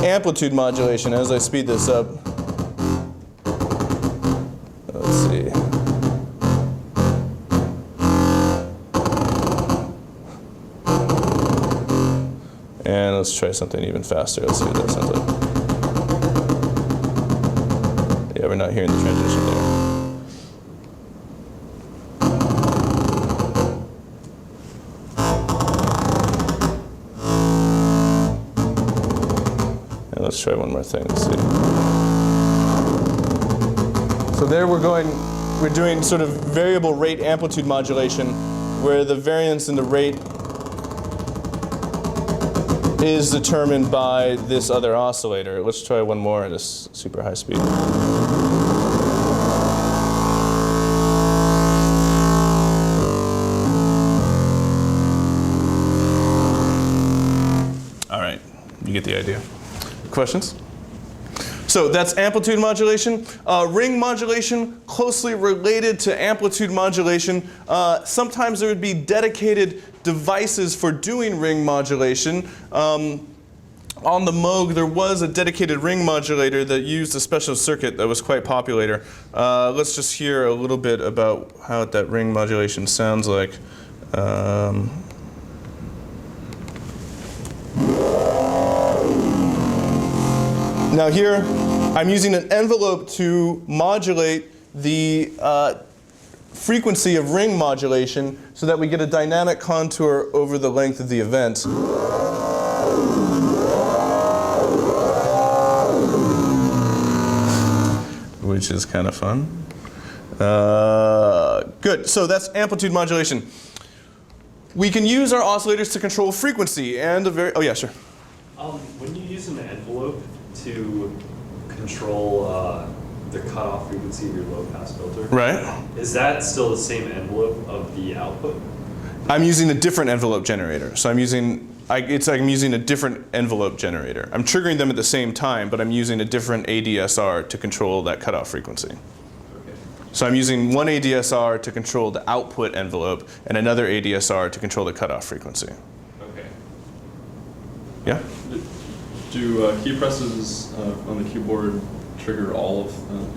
amplitude modulation as I speed this up. Let's see. And let's try something even faster. Let's see what that sounds like. Yeah, we're not hearing the transition there. And let's try one more thing. Let's see. So there we're doing sort of variable rate amplitude modulation, where the variance in the rate is determined by this other oscillator. Let's try one more at a super high speed. All right, you get the idea. Questions? So that's amplitude modulation. Ring modulation, closely related to amplitude modulation. Sometimes there would be dedicated devices for doing ring modulation. On the Moog, there was a dedicated ring modulator that used a special circuit that was quite popular. Let's just hear a little bit about how that ring modulation sounds like. Now here, I'm using an envelope to modulate the frequency of ring modulation so that we get a dynamic contour over the length of the event. Which is kind of fun. Good, so that's amplitude modulation. We can use our oscillators to control frequency and oh yeah, sure. When you use an envelope to control the cutoff frequency of your low pass filter, right? Is that still the same envelope of the output? I'm using a different envelope generator. So I'm using I'm using a different envelope generator. I'm triggering them at the same time, but I'm using a different ADSR to control that cutoff frequency. Okay. So I'm using one ADSR to control the output envelope and another ADSR to control the cutoff frequency. Okay. Yeah? Do key presses on the keyboard trigger all of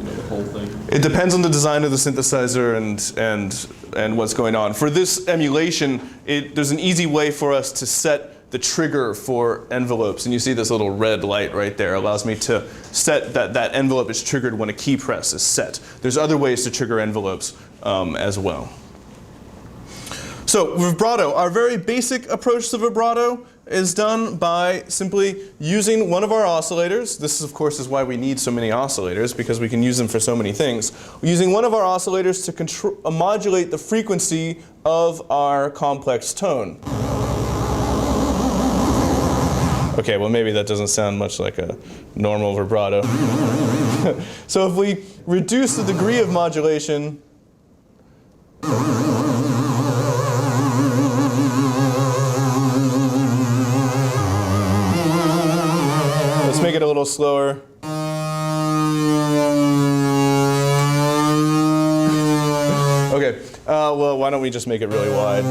the whole thing? It depends on the design of the synthesizer and what's going on. For this emulation, there's an easy way for us to set the trigger for envelopes. And you see this little red light right there allows me to set that envelope is triggered when a key press is set. There's other ways to trigger envelopes as well. So vibrato, our very basic approach to vibrato is done by simply using one of our oscillators. This, of course, is why we need so many oscillators, because we can use them for so many things. We're using one of our oscillators to modulate the frequency of our complex tone. Okay, well maybe that doesn't sound much like a normal vibrato. So if we reduce the degree of modulation, let's make it a little slower. Okay, Well, why don't we just make it really wide?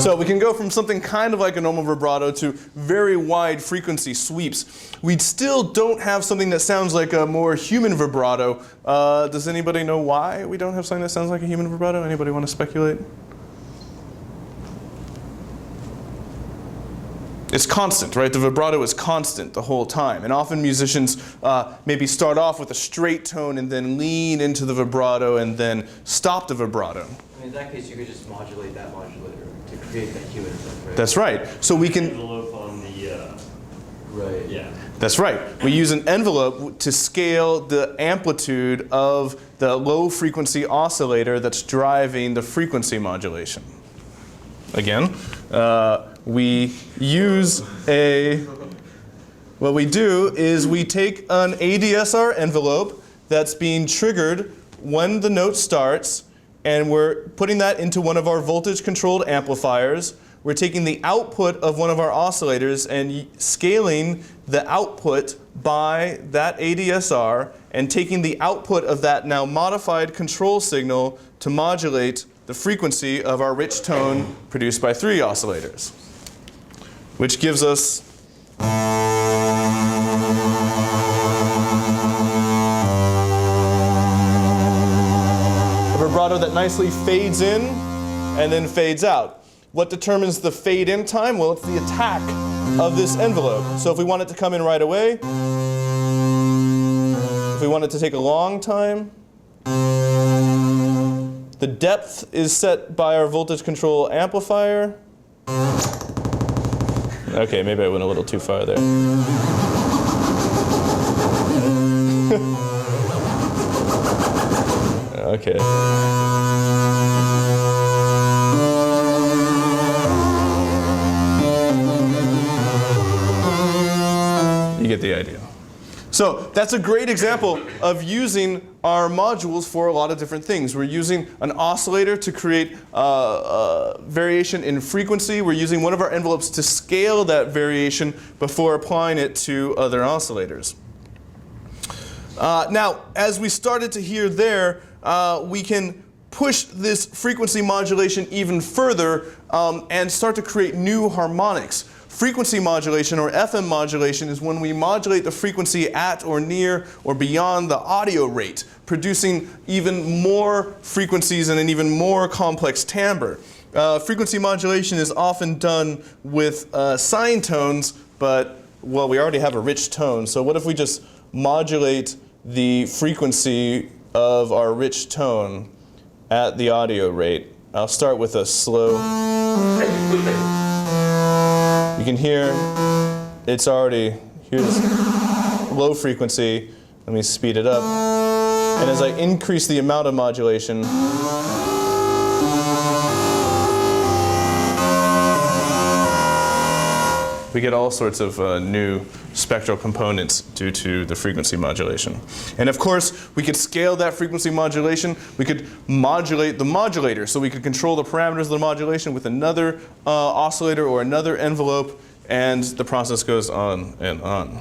So we can go from something kind of like a normal vibrato to very wide frequency sweeps. We still don't have something that sounds like a more human vibrato. Does anybody know why we don't have something that sounds like a human vibrato? Anybody want to speculate? It's constant, right? The vibrato is constant the whole time. And often musicians maybe start off with a straight tone and then lean into the vibrato and then stop the vibrato. I mean, in that case, you could just modulate that modulator to create that human effect, right? That's right. So we can... Envelope on the... Right. Yeah. That's right. We use an envelope to scale the amplitude of the low frequency oscillator that's driving the frequency modulation. Again, we use what we do is we take an ADSR envelope that's being triggered when the note starts, and we're putting that into one of our voltage controlled amplifiers. We're taking the output of one of our oscillators and scaling the output by that ADSR and taking the output of that now modified control signal to modulate the frequency of our rich tone produced by 3 oscillators, which gives us a vibrato that nicely fades in and then fades out. What determines the fade in time? Well, it's the attack of this envelope. So if we want it to come in right away, if we want it to take a long time, the depth is set by our voltage control amplifier. Okay, maybe I went a little too far there. Okay. You get the idea. So that's a great example of using our modules for a lot of different things. We're using an oscillator to create variation in frequency. We're using one of our envelopes to scale that variation before applying it to other oscillators. Now, as we started to hear there, we can push this frequency modulation even further and start to create new harmonics. Frequency modulation, or FM modulation, is when we modulate the frequency at or near or beyond the audio rate, producing even more frequencies and an even more complex timbre. Frequency modulation is often done with sine tones, but, well, we already have a rich tone, so what if we just modulate the frequency of our rich tone at the audio rate? I'll start with a slow. You can hear it's already, here's low frequency. Let me speed it up. And as I increase the amount of modulation, we get all sorts of new spectral components due to the frequency modulation. And of course, we could scale that frequency modulation. We could modulate the modulator, so we could control the parameters of the modulation with another oscillator or another envelope, and the process goes on and on.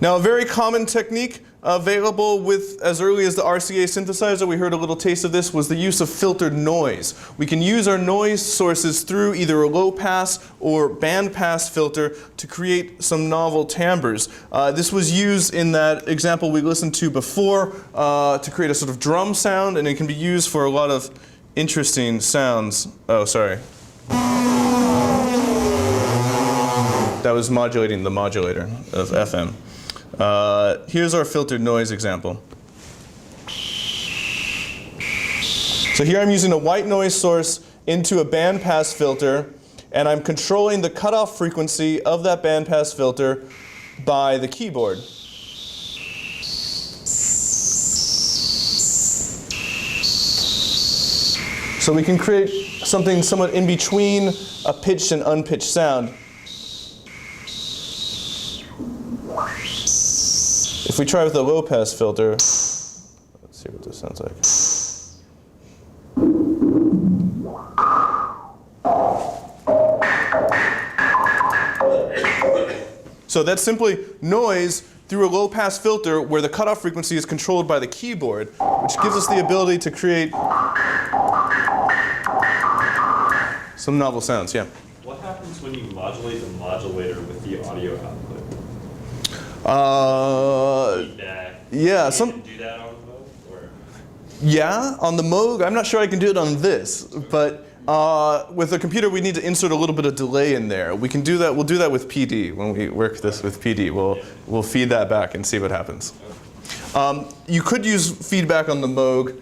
Now, a very common technique available with as early as the Rca synthesizer, we heard a little taste of this, was the use of filtered noise. We can use our noise sources through either a low pass or band pass filter to create some novel timbres. This was used in that example we listened to before to create a sort of drum sound, and it can be used for a lot of interesting sounds. Oh, sorry. That was modulating the modulator of FM. Here's our filtered noise example. So here I'm using a white noise source into a bandpass filter, and I'm controlling the cutoff frequency of that bandpass filter by the keyboard. So we can create something somewhat in between a pitched and unpitched sound. If we try with a low pass filter, let's see what this sounds like. So that's simply noise through a low-pass filter where the cutoff frequency is controlled by the keyboard, which gives us the ability to create some novel sounds. Yeah? What happens when you modulate the modulator with the audio output? Feedback. Yeah. Can you do that on the Moog? Or? Yeah, on the Moog. I'm not sure I can do it on this, but with a computer we need to insert a little bit of delay in there. We can do that. We'll do that with PD when we work this with PD. We'll feed that back and see what happens. You could use feedback on the Moog,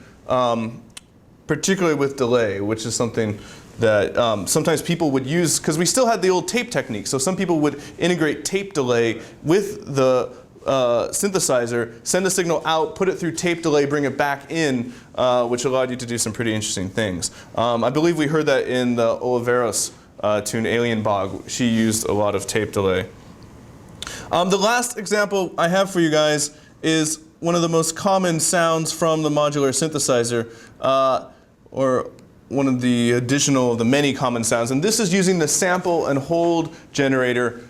particularly with delay, which is something that sometimes people would use, because we still had the old tape technique. So some people would integrate tape delay with the synthesizer, send a signal out, put it through tape delay, bring it back in, which allowed you to do some pretty interesting things. I believe we heard that in the Oliveros tune Alien Bog. She used a lot of tape delay. The last example I have for you guys is one of the most common sounds from the modular synthesizer, or one of the many common sounds. And this is using the sample and hold generator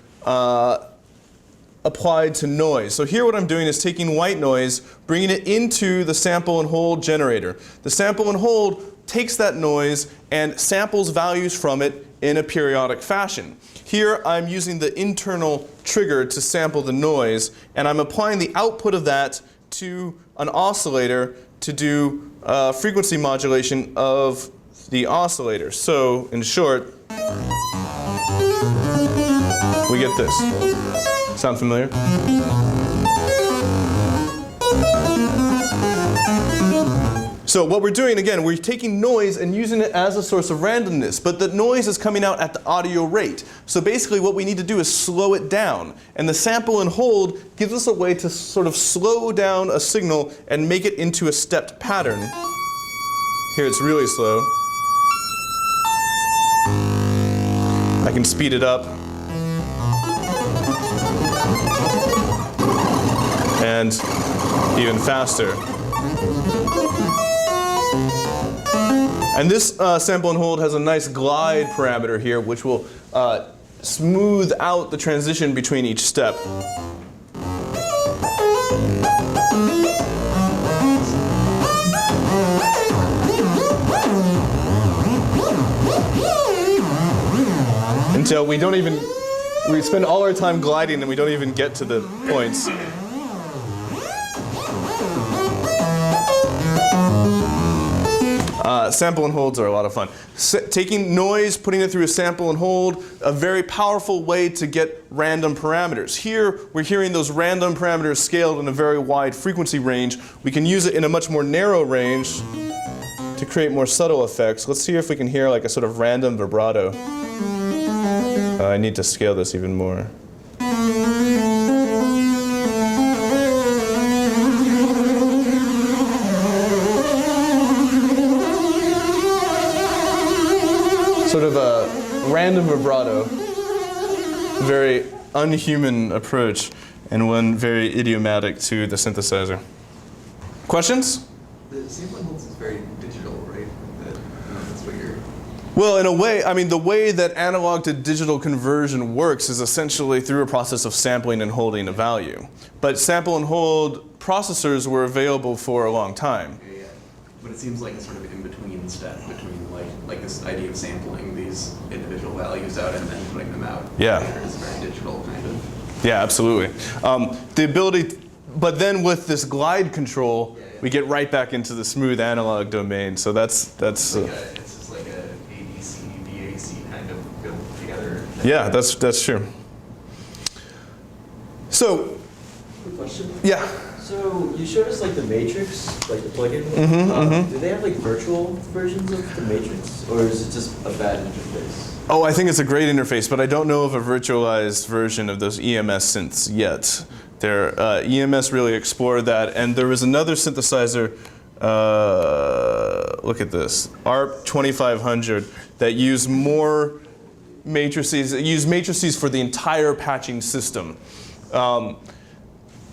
applied to noise. So here what I'm doing is taking white noise, bringing it into the sample and hold generator. The sample and hold takes that noise and samples values from it in a periodic fashion. Here I'm using the internal trigger to sample the noise, and I'm applying the output of that to an oscillator to do frequency modulation of the oscillator. So in short, we get this. Sound familiar? So what we're doing, again, we're taking noise and using it as a source of randomness, but the noise is coming out at the audio rate. So basically what we need to do is slow it down. And the sample and hold gives us a way to sort of slow down a signal and make it into a stepped pattern. Here it's really slow. I can speed it up. And even faster. And this sample and hold has a nice glide parameter here, which will smooth out the transition between each step. Until we spend all our time gliding and we don't even get to the points. Sample and holds are a lot of fun. Taking noise, putting it through a sample and hold, a very powerful way to get random parameters. Here, we're hearing those random parameters scaled in a very wide frequency range. We can use it in a much more narrow range to create more subtle effects. Let's see if we can hear like a sort of random vibrato. I need to scale this even more. Sort of a random vibrato, very unhuman approach, and one very idiomatic to the synthesizer. Questions? The sample and holds is very digital, right? That's what you're... Well, in a way, I mean, the way that analog to digital conversion works is essentially through a process of sampling and holding a value. But sample and hold processors were available for a long time. Yeah. But it seems like a sort of in-between step between like this idea of sampling these individual values out and then putting them out. Yeah. It's very digital kind of. Yeah, absolutely. The ability, but then with this glide control, we get right back into the smooth analog domain. So that's. It's just like a ABC, BAC kind of built together. Yeah, that's true. So. Quick question. Yeah. So you showed us like the Matrix, like the plugin. Do they have like virtual versions of the Matrix, or is it just a bad interface? Oh, I think it's a great interface, but I don't know of a virtualized version of those EMS synths yet. EMS really explored that, and there was another synthesizer. Look at this, ARP 2500, that used more matrices. It used matrices for the entire patching system.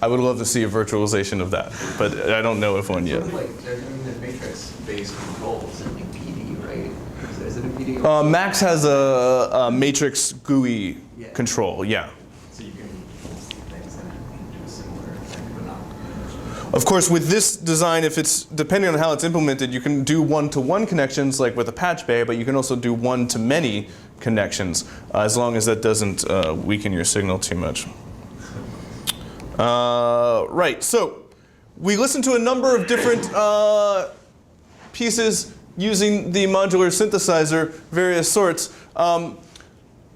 I would love to see a virtualization of that, but I don't know of one yet. Sort of like they're doing the matrix-based controls in like PD, right? Is it a PD? Max has a matrix GUI control, yeah. So you can see things and do a similar Of course, with this design, if it's depending on how it's implemented, you can do one-to-one connections like with a patch bay, but you can also do one-to-many connections, as long as that doesn't weaken your signal too much. Right, so we listened to a number of different pieces using the modular synthesizer, various sorts.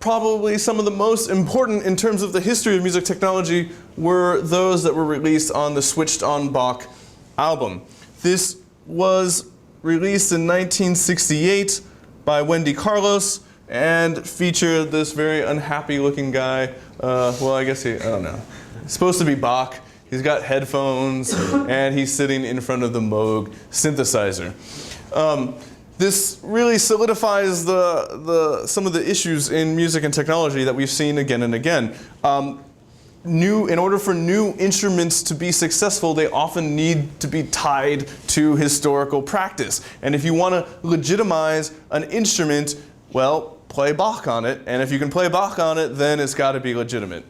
Probably some of the most important in terms of the history of music technology were those that were released on the Switched on Bach album. This was released in 1968 by Wendy Carlos and featured this very unhappy looking guy. Well, I guess I don't know. It's supposed to be Bach. He's got headphones and he's sitting in front of the Moog synthesizer. This really solidifies some of the issues in music and technology that we've seen again and again. In order for new instruments to be successful, they often need to be tied to historical practice. And if you want to legitimize an instrument, well, play Bach on it. And if you can play Bach on it, then it's got to be legitimate.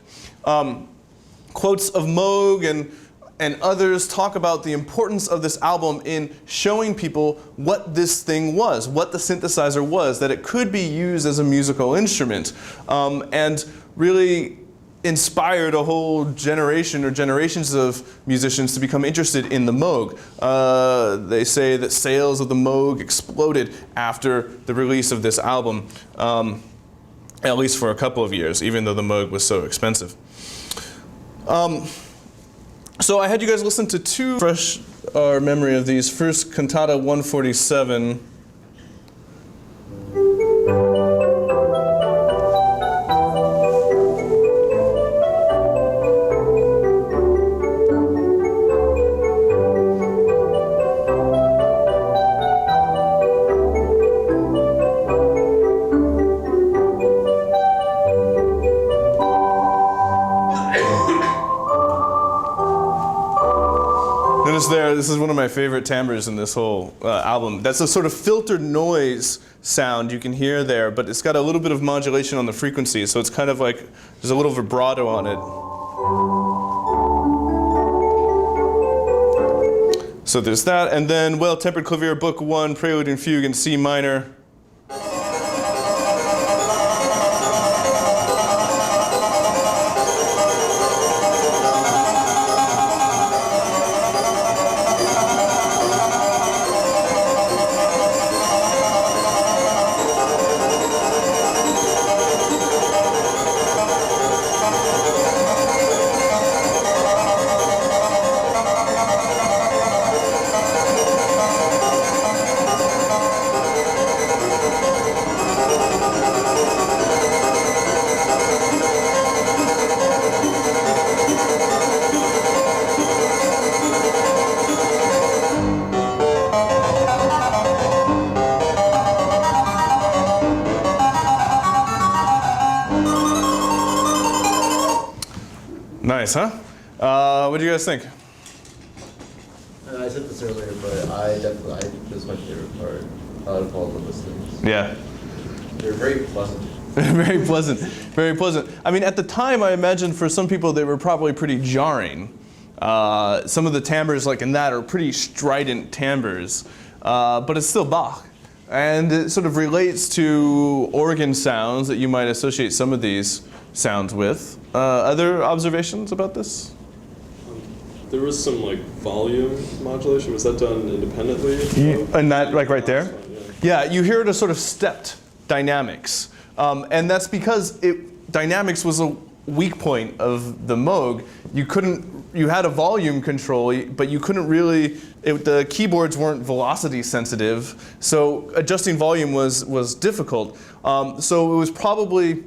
Quotes of Moog and others talk about the importance of this album in showing people what this thing was, what the synthesizer was, that it could be used as a musical instrument, and really inspired a whole generation or generations of musicians to become interested in the Moog. They say that sales of the Moog exploded after the release of this album, at least for a couple of years, even though the Moog was so expensive. So I had you guys listen to two, fresh our memory of these. First, Cantata 147. This is one of my favorite timbres in this whole album. That's a sort of filtered noise sound you can hear there, but it's got a little bit of modulation on the frequency, so it's kind of like there's a little vibrato on it. So there's that, and then Well-Tempered Clavier, Book 1, Prelude and Fugue in C minor. Nice, huh? What do you guys think? I said this earlier, but this is my favorite part out of all of those things. Yeah. They're very pleasant. Very pleasant, very pleasant. I mean, at the time, I imagine for some people they were probably pretty jarring. Some of the timbres like in that are pretty strident timbres, but it's still Bach. And it sort of relates to organ sounds that you might associate some of these sounds with. Other observations about this? There was some like volume modulation. Was that done independently? And that, like right there? Yeah, you hear it as sort of stepped dynamics. And that's because dynamics was a weak point of the Moog. You had a volume control, but you couldn't really, the keyboards weren't velocity sensitive, so adjusting volume was difficult. So it was probably,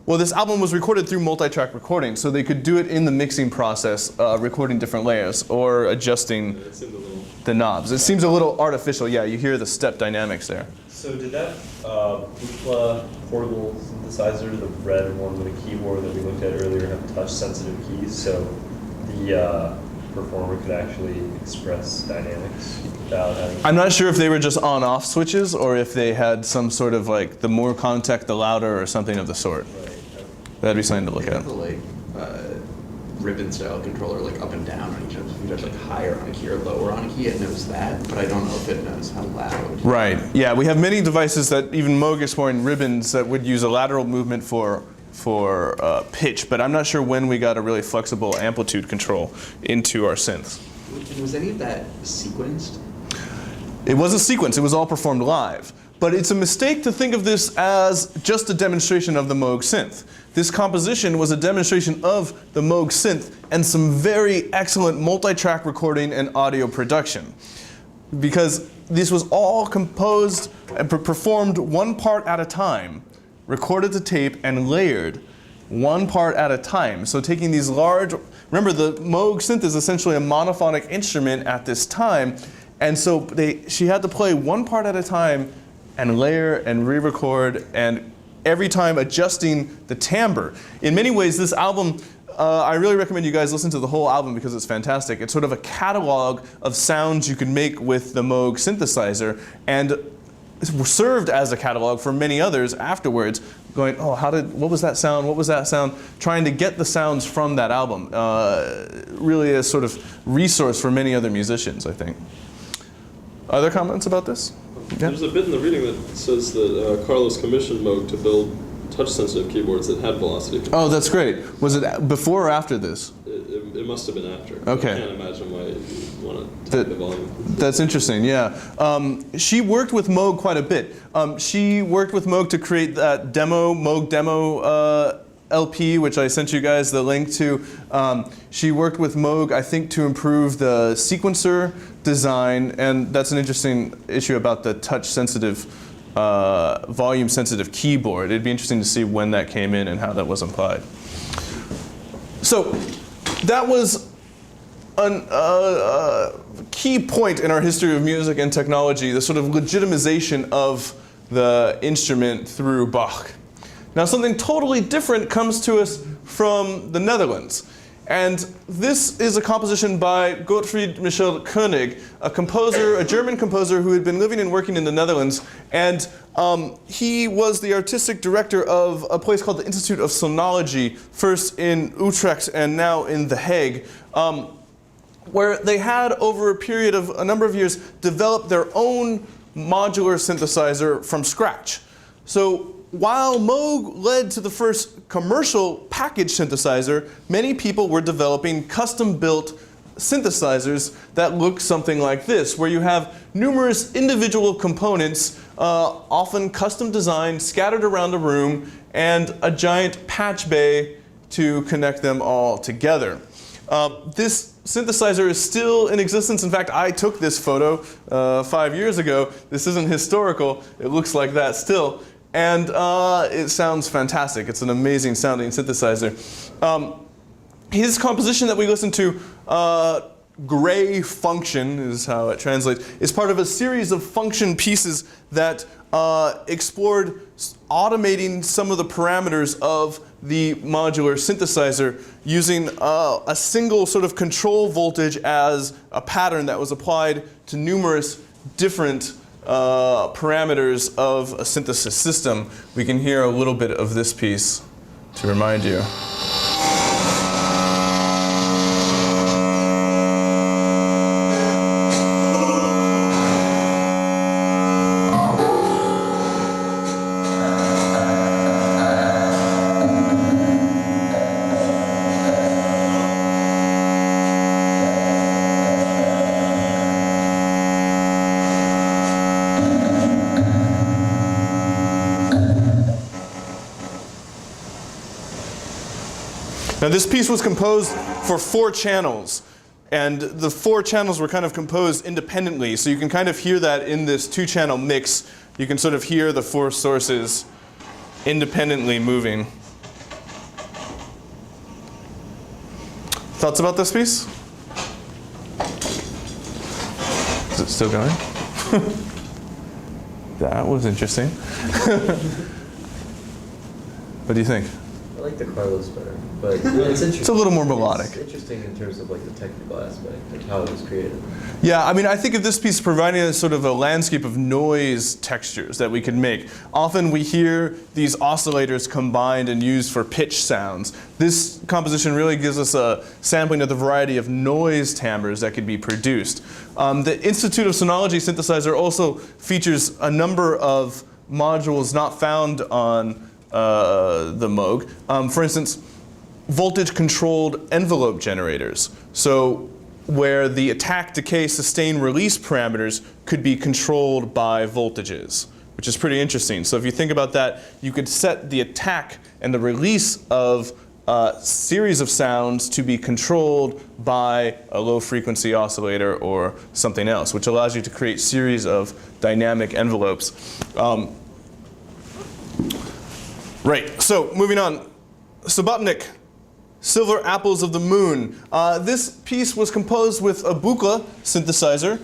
well, this album was recorded through multi-track recording, so they could do it in the mixing process, recording different layers or adjusting the knobs. It seems a little artificial. Yeah, you hear the step dynamics there. So did that Buchla portable synthesizer, the red one with a keyboard that we looked at earlier, have touch-sensitive keys, so the performer could actually express dynamics without having... I'm not sure if they were just on-off switches or if they had some sort of like the more contact, the louder, or something of the sort. Right. That'd be something to look at. Like ribbon style controller, like up and down on each of them. If you touch like higher on a key or lower on a key, it knows that, but I don't know if it knows how loud. Right. Yeah, we have many devices that even Moog exploring ribbons that would use a lateral movement for pitch, but I'm not sure when we got a really flexible amplitude control into our synths. Was any of that sequenced? It wasn't sequenced, it was all performed live. But it's a mistake to think of this as just a demonstration of the Moog synth. This composition was a demonstration of the Moog synth and some very excellent multi-track recording and audio production. Because this was all composed and performed one part at a time, recorded to tape and layered one part at a time. So taking these large, remember the Moog synth is essentially a monophonic instrument at this time, and so she had to play one part at a time and layer and re-record, and every time adjusting the timbre. In many ways, this album, I really recommend you guys listen to the whole album because it's fantastic. It's sort of a catalog of sounds you can make with the Moog synthesizer, and served as a catalog for many others afterwards, going, oh, what was that sound, what was that sound? Trying to get the sounds from that album. Really a sort of resource for many other musicians, I think. Other comments about this? Yeah. There's a bit in the reading that says that Carlos commissioned Moog to build touch-sensitive keyboards that had velocity control. Oh, that's great. Was it before or after this? It must have been after. Okay. I can't imagine why you want to take the volume. That's interesting, yeah. She worked with Moog quite a bit. She worked with Moog to create that Moog demo LP, which I sent you guys the link to. She worked with Moog, I think, to improve the sequencer design, and that's an interesting issue about the touch-sensitive, volume-sensitive keyboard. It'd be interesting to see when that came in and how that was applied. So that was a key point in our history of music and technology, the sort of legitimization of the instrument through Bach. Now something totally different comes to us from the Netherlands. And this is a composition by Gottfried Michel Koenig, a German composer who had been living and working in the Netherlands. And he was the artistic director of a place called the Institute of Sonology, first in Utrecht and now in The Hague, where they had, over a period of a number of years, developed their own modular synthesizer from scratch. So while Moog led to the first commercial package synthesizer, many people were developing custom-built synthesizers that look something like this, where you have numerous individual components, often custom designed, scattered around the room, and a giant patch bay to connect them all together. This synthesizer is still in existence. In fact, I took this photo 5 years ago. This isn't historical. It looks like that still. And it sounds fantastic. It's an amazing sounding synthesizer. His composition that we listened to, Gray Function is how it translates, is part of a series of function pieces that explored automating some of the parameters of the modular synthesizer using a single sort of control voltage as a pattern that was applied to numerous different parameters of a synthesis system. We can hear a little bit of this piece to remind you. Now this piece was composed for 4 channels, and the 4 channels were kind of composed independently, so you can kind of hear that in this 2-channel mix. You can sort of hear the 4 sources independently moving. Thoughts about this piece? Is it still going? That was interesting. What do you think? I like the Carlos better, but it's interesting. It's a little more melodic. It's interesting in terms of like the technical aspect, like how it was created. Yeah, I mean, I think of this piece providing us sort of a landscape of noise textures that we can make. Often we hear these oscillators combined and used for pitch sounds. This composition really gives us a sampling of the variety of noise timbres that could be produced. The Institute of Sonology synthesizer also features a number of modules not found on the Moog. For instance, voltage-controlled envelope generators. So where the attack, decay, sustain, release parameters could be controlled by voltages, which is pretty interesting. So if you think about that, you could set the attack and the release of a series of sounds to be controlled by a low-frequency oscillator or something else, which allows you to create series of dynamic envelopes. Right, so moving on. Subotnik, Silver Apples of the Moon. This piece was composed with a Rca synthesizer.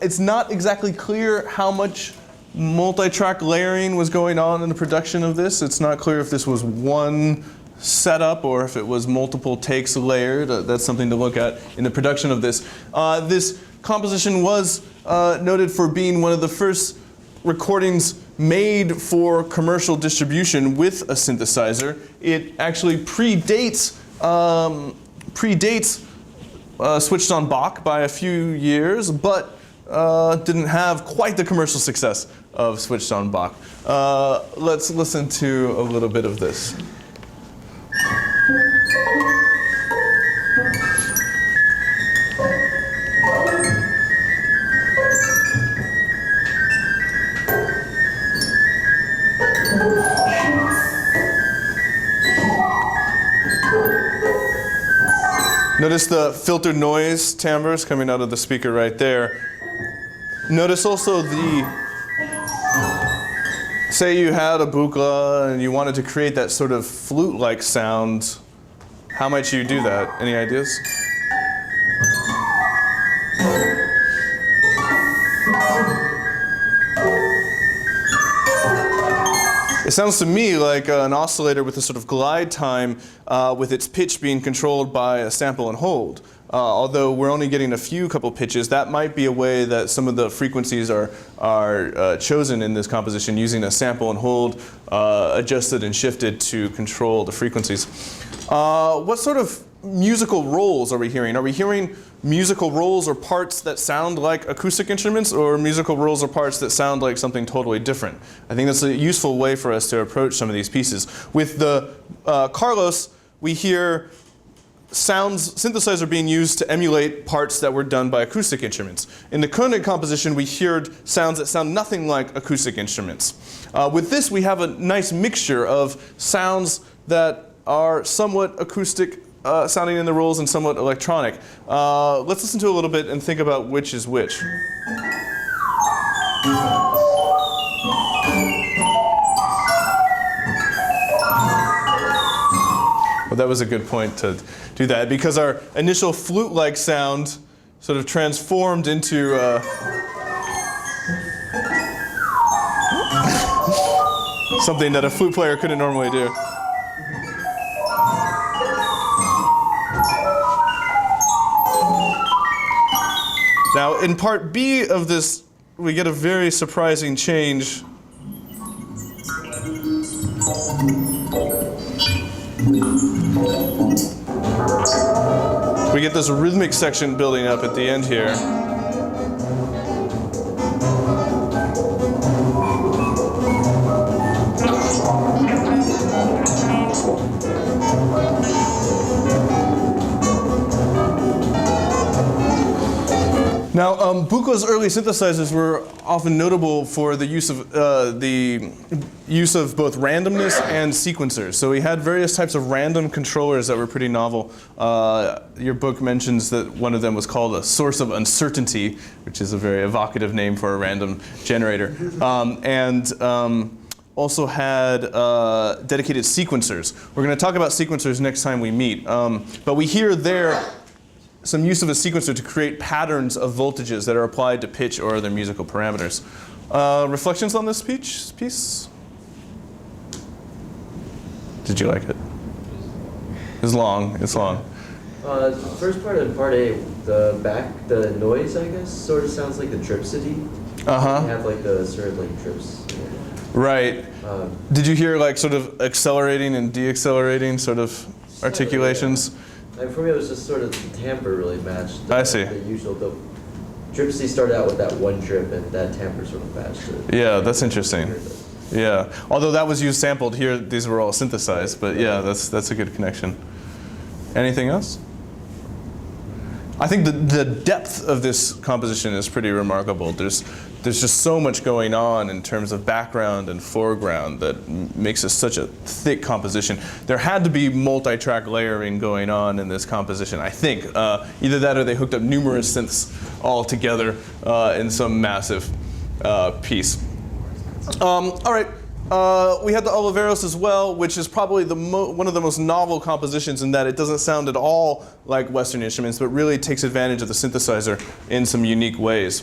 It's not exactly clear how much multi-track layering was going on in the production of this. It's not clear if this was one setup or if it was multiple takes layered. That's something to look at in the production of this. This composition was noted for being one of the first recordings made for commercial distribution with a synthesizer. It actually predates Switched on Bach by a few years, but didn't have quite the commercial success of Switched on Bach. Let's listen to a little bit of this. Notice the filtered noise timbres coming out of the speaker right there. Notice also say you had a Rca and you wanted to create that sort of flute-like sound. How might you do that? Any ideas? It sounds to me like an oscillator with a sort of glide time with its pitch being controlled by a sample and hold. Although we're only getting a couple pitches, that might be a way that some of the frequencies are chosen in this composition, using a sample and hold adjusted and shifted to control the frequencies. What sort of musical rolls are we hearing? Are we hearing musical rolls or parts that sound like acoustic instruments, or musical rolls or parts that sound like something totally different? I think that's a useful way for us to approach some of these pieces. With the Carlos, we hear synthesizer being used to emulate parts that were done by acoustic instruments. In the Koenig composition, we heard sounds that sound nothing like acoustic instruments. With this, we have a nice mixture of sounds that are somewhat acoustic sounding in the rolls and somewhat electronic. Let's listen to a little bit and think about which is which. Well, that was a good point to do that, because our initial flute-like sound sort of transformed into something that a flute player couldn't normally do. Now, in part B of this, we get a very surprising change. We get this rhythmic section building up at the end here. Now, Rca's early synthesizers were often notable for the use of both randomness and sequencers. So we had various types of random controllers that were pretty novel. Your book mentions that one of them was called a source of uncertainty, which is a very evocative name for a random generator. Also had dedicated sequencers. We're going to talk about sequencers next time we meet. But we hear there some use of a sequencer to create patterns of voltages that are applied to pitch or other musical parameters. Reflections on this piece? Did you like it? It's long. It's long. The first part of part A, the noise, I guess, sort of sounds like the tripsody. Uh-huh. You have like the sort of like trips. Right. Did you hear like sort of accelerating and deaccelerating sort of articulations? And for me, it was just sort of the timbre really matched. I see. The usual. The tripsody started out with that one trip, and that timbre sort of matched it. Yeah, that's interesting. Yeah. Although that was used sampled here, these were all synthesized. But yeah, that's a good connection. Anything else? I think the depth of this composition is pretty remarkable. There's just so much going on in terms of background and foreground that makes it such a thick composition. There had to be multi-track layering going on in this composition, I think. Either that or they hooked up numerous synths all together in some massive piece. All right. We had the Oliveros as well, which is probably one of the most novel compositions in that it doesn't sound at all like Western instruments, but really takes advantage of the synthesizer in some unique ways.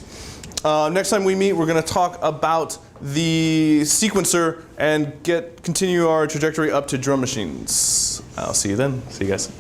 Next time we meet, we're going to talk about the sequencer and continue our trajectory up to drum machines. I'll see you then. See you guys.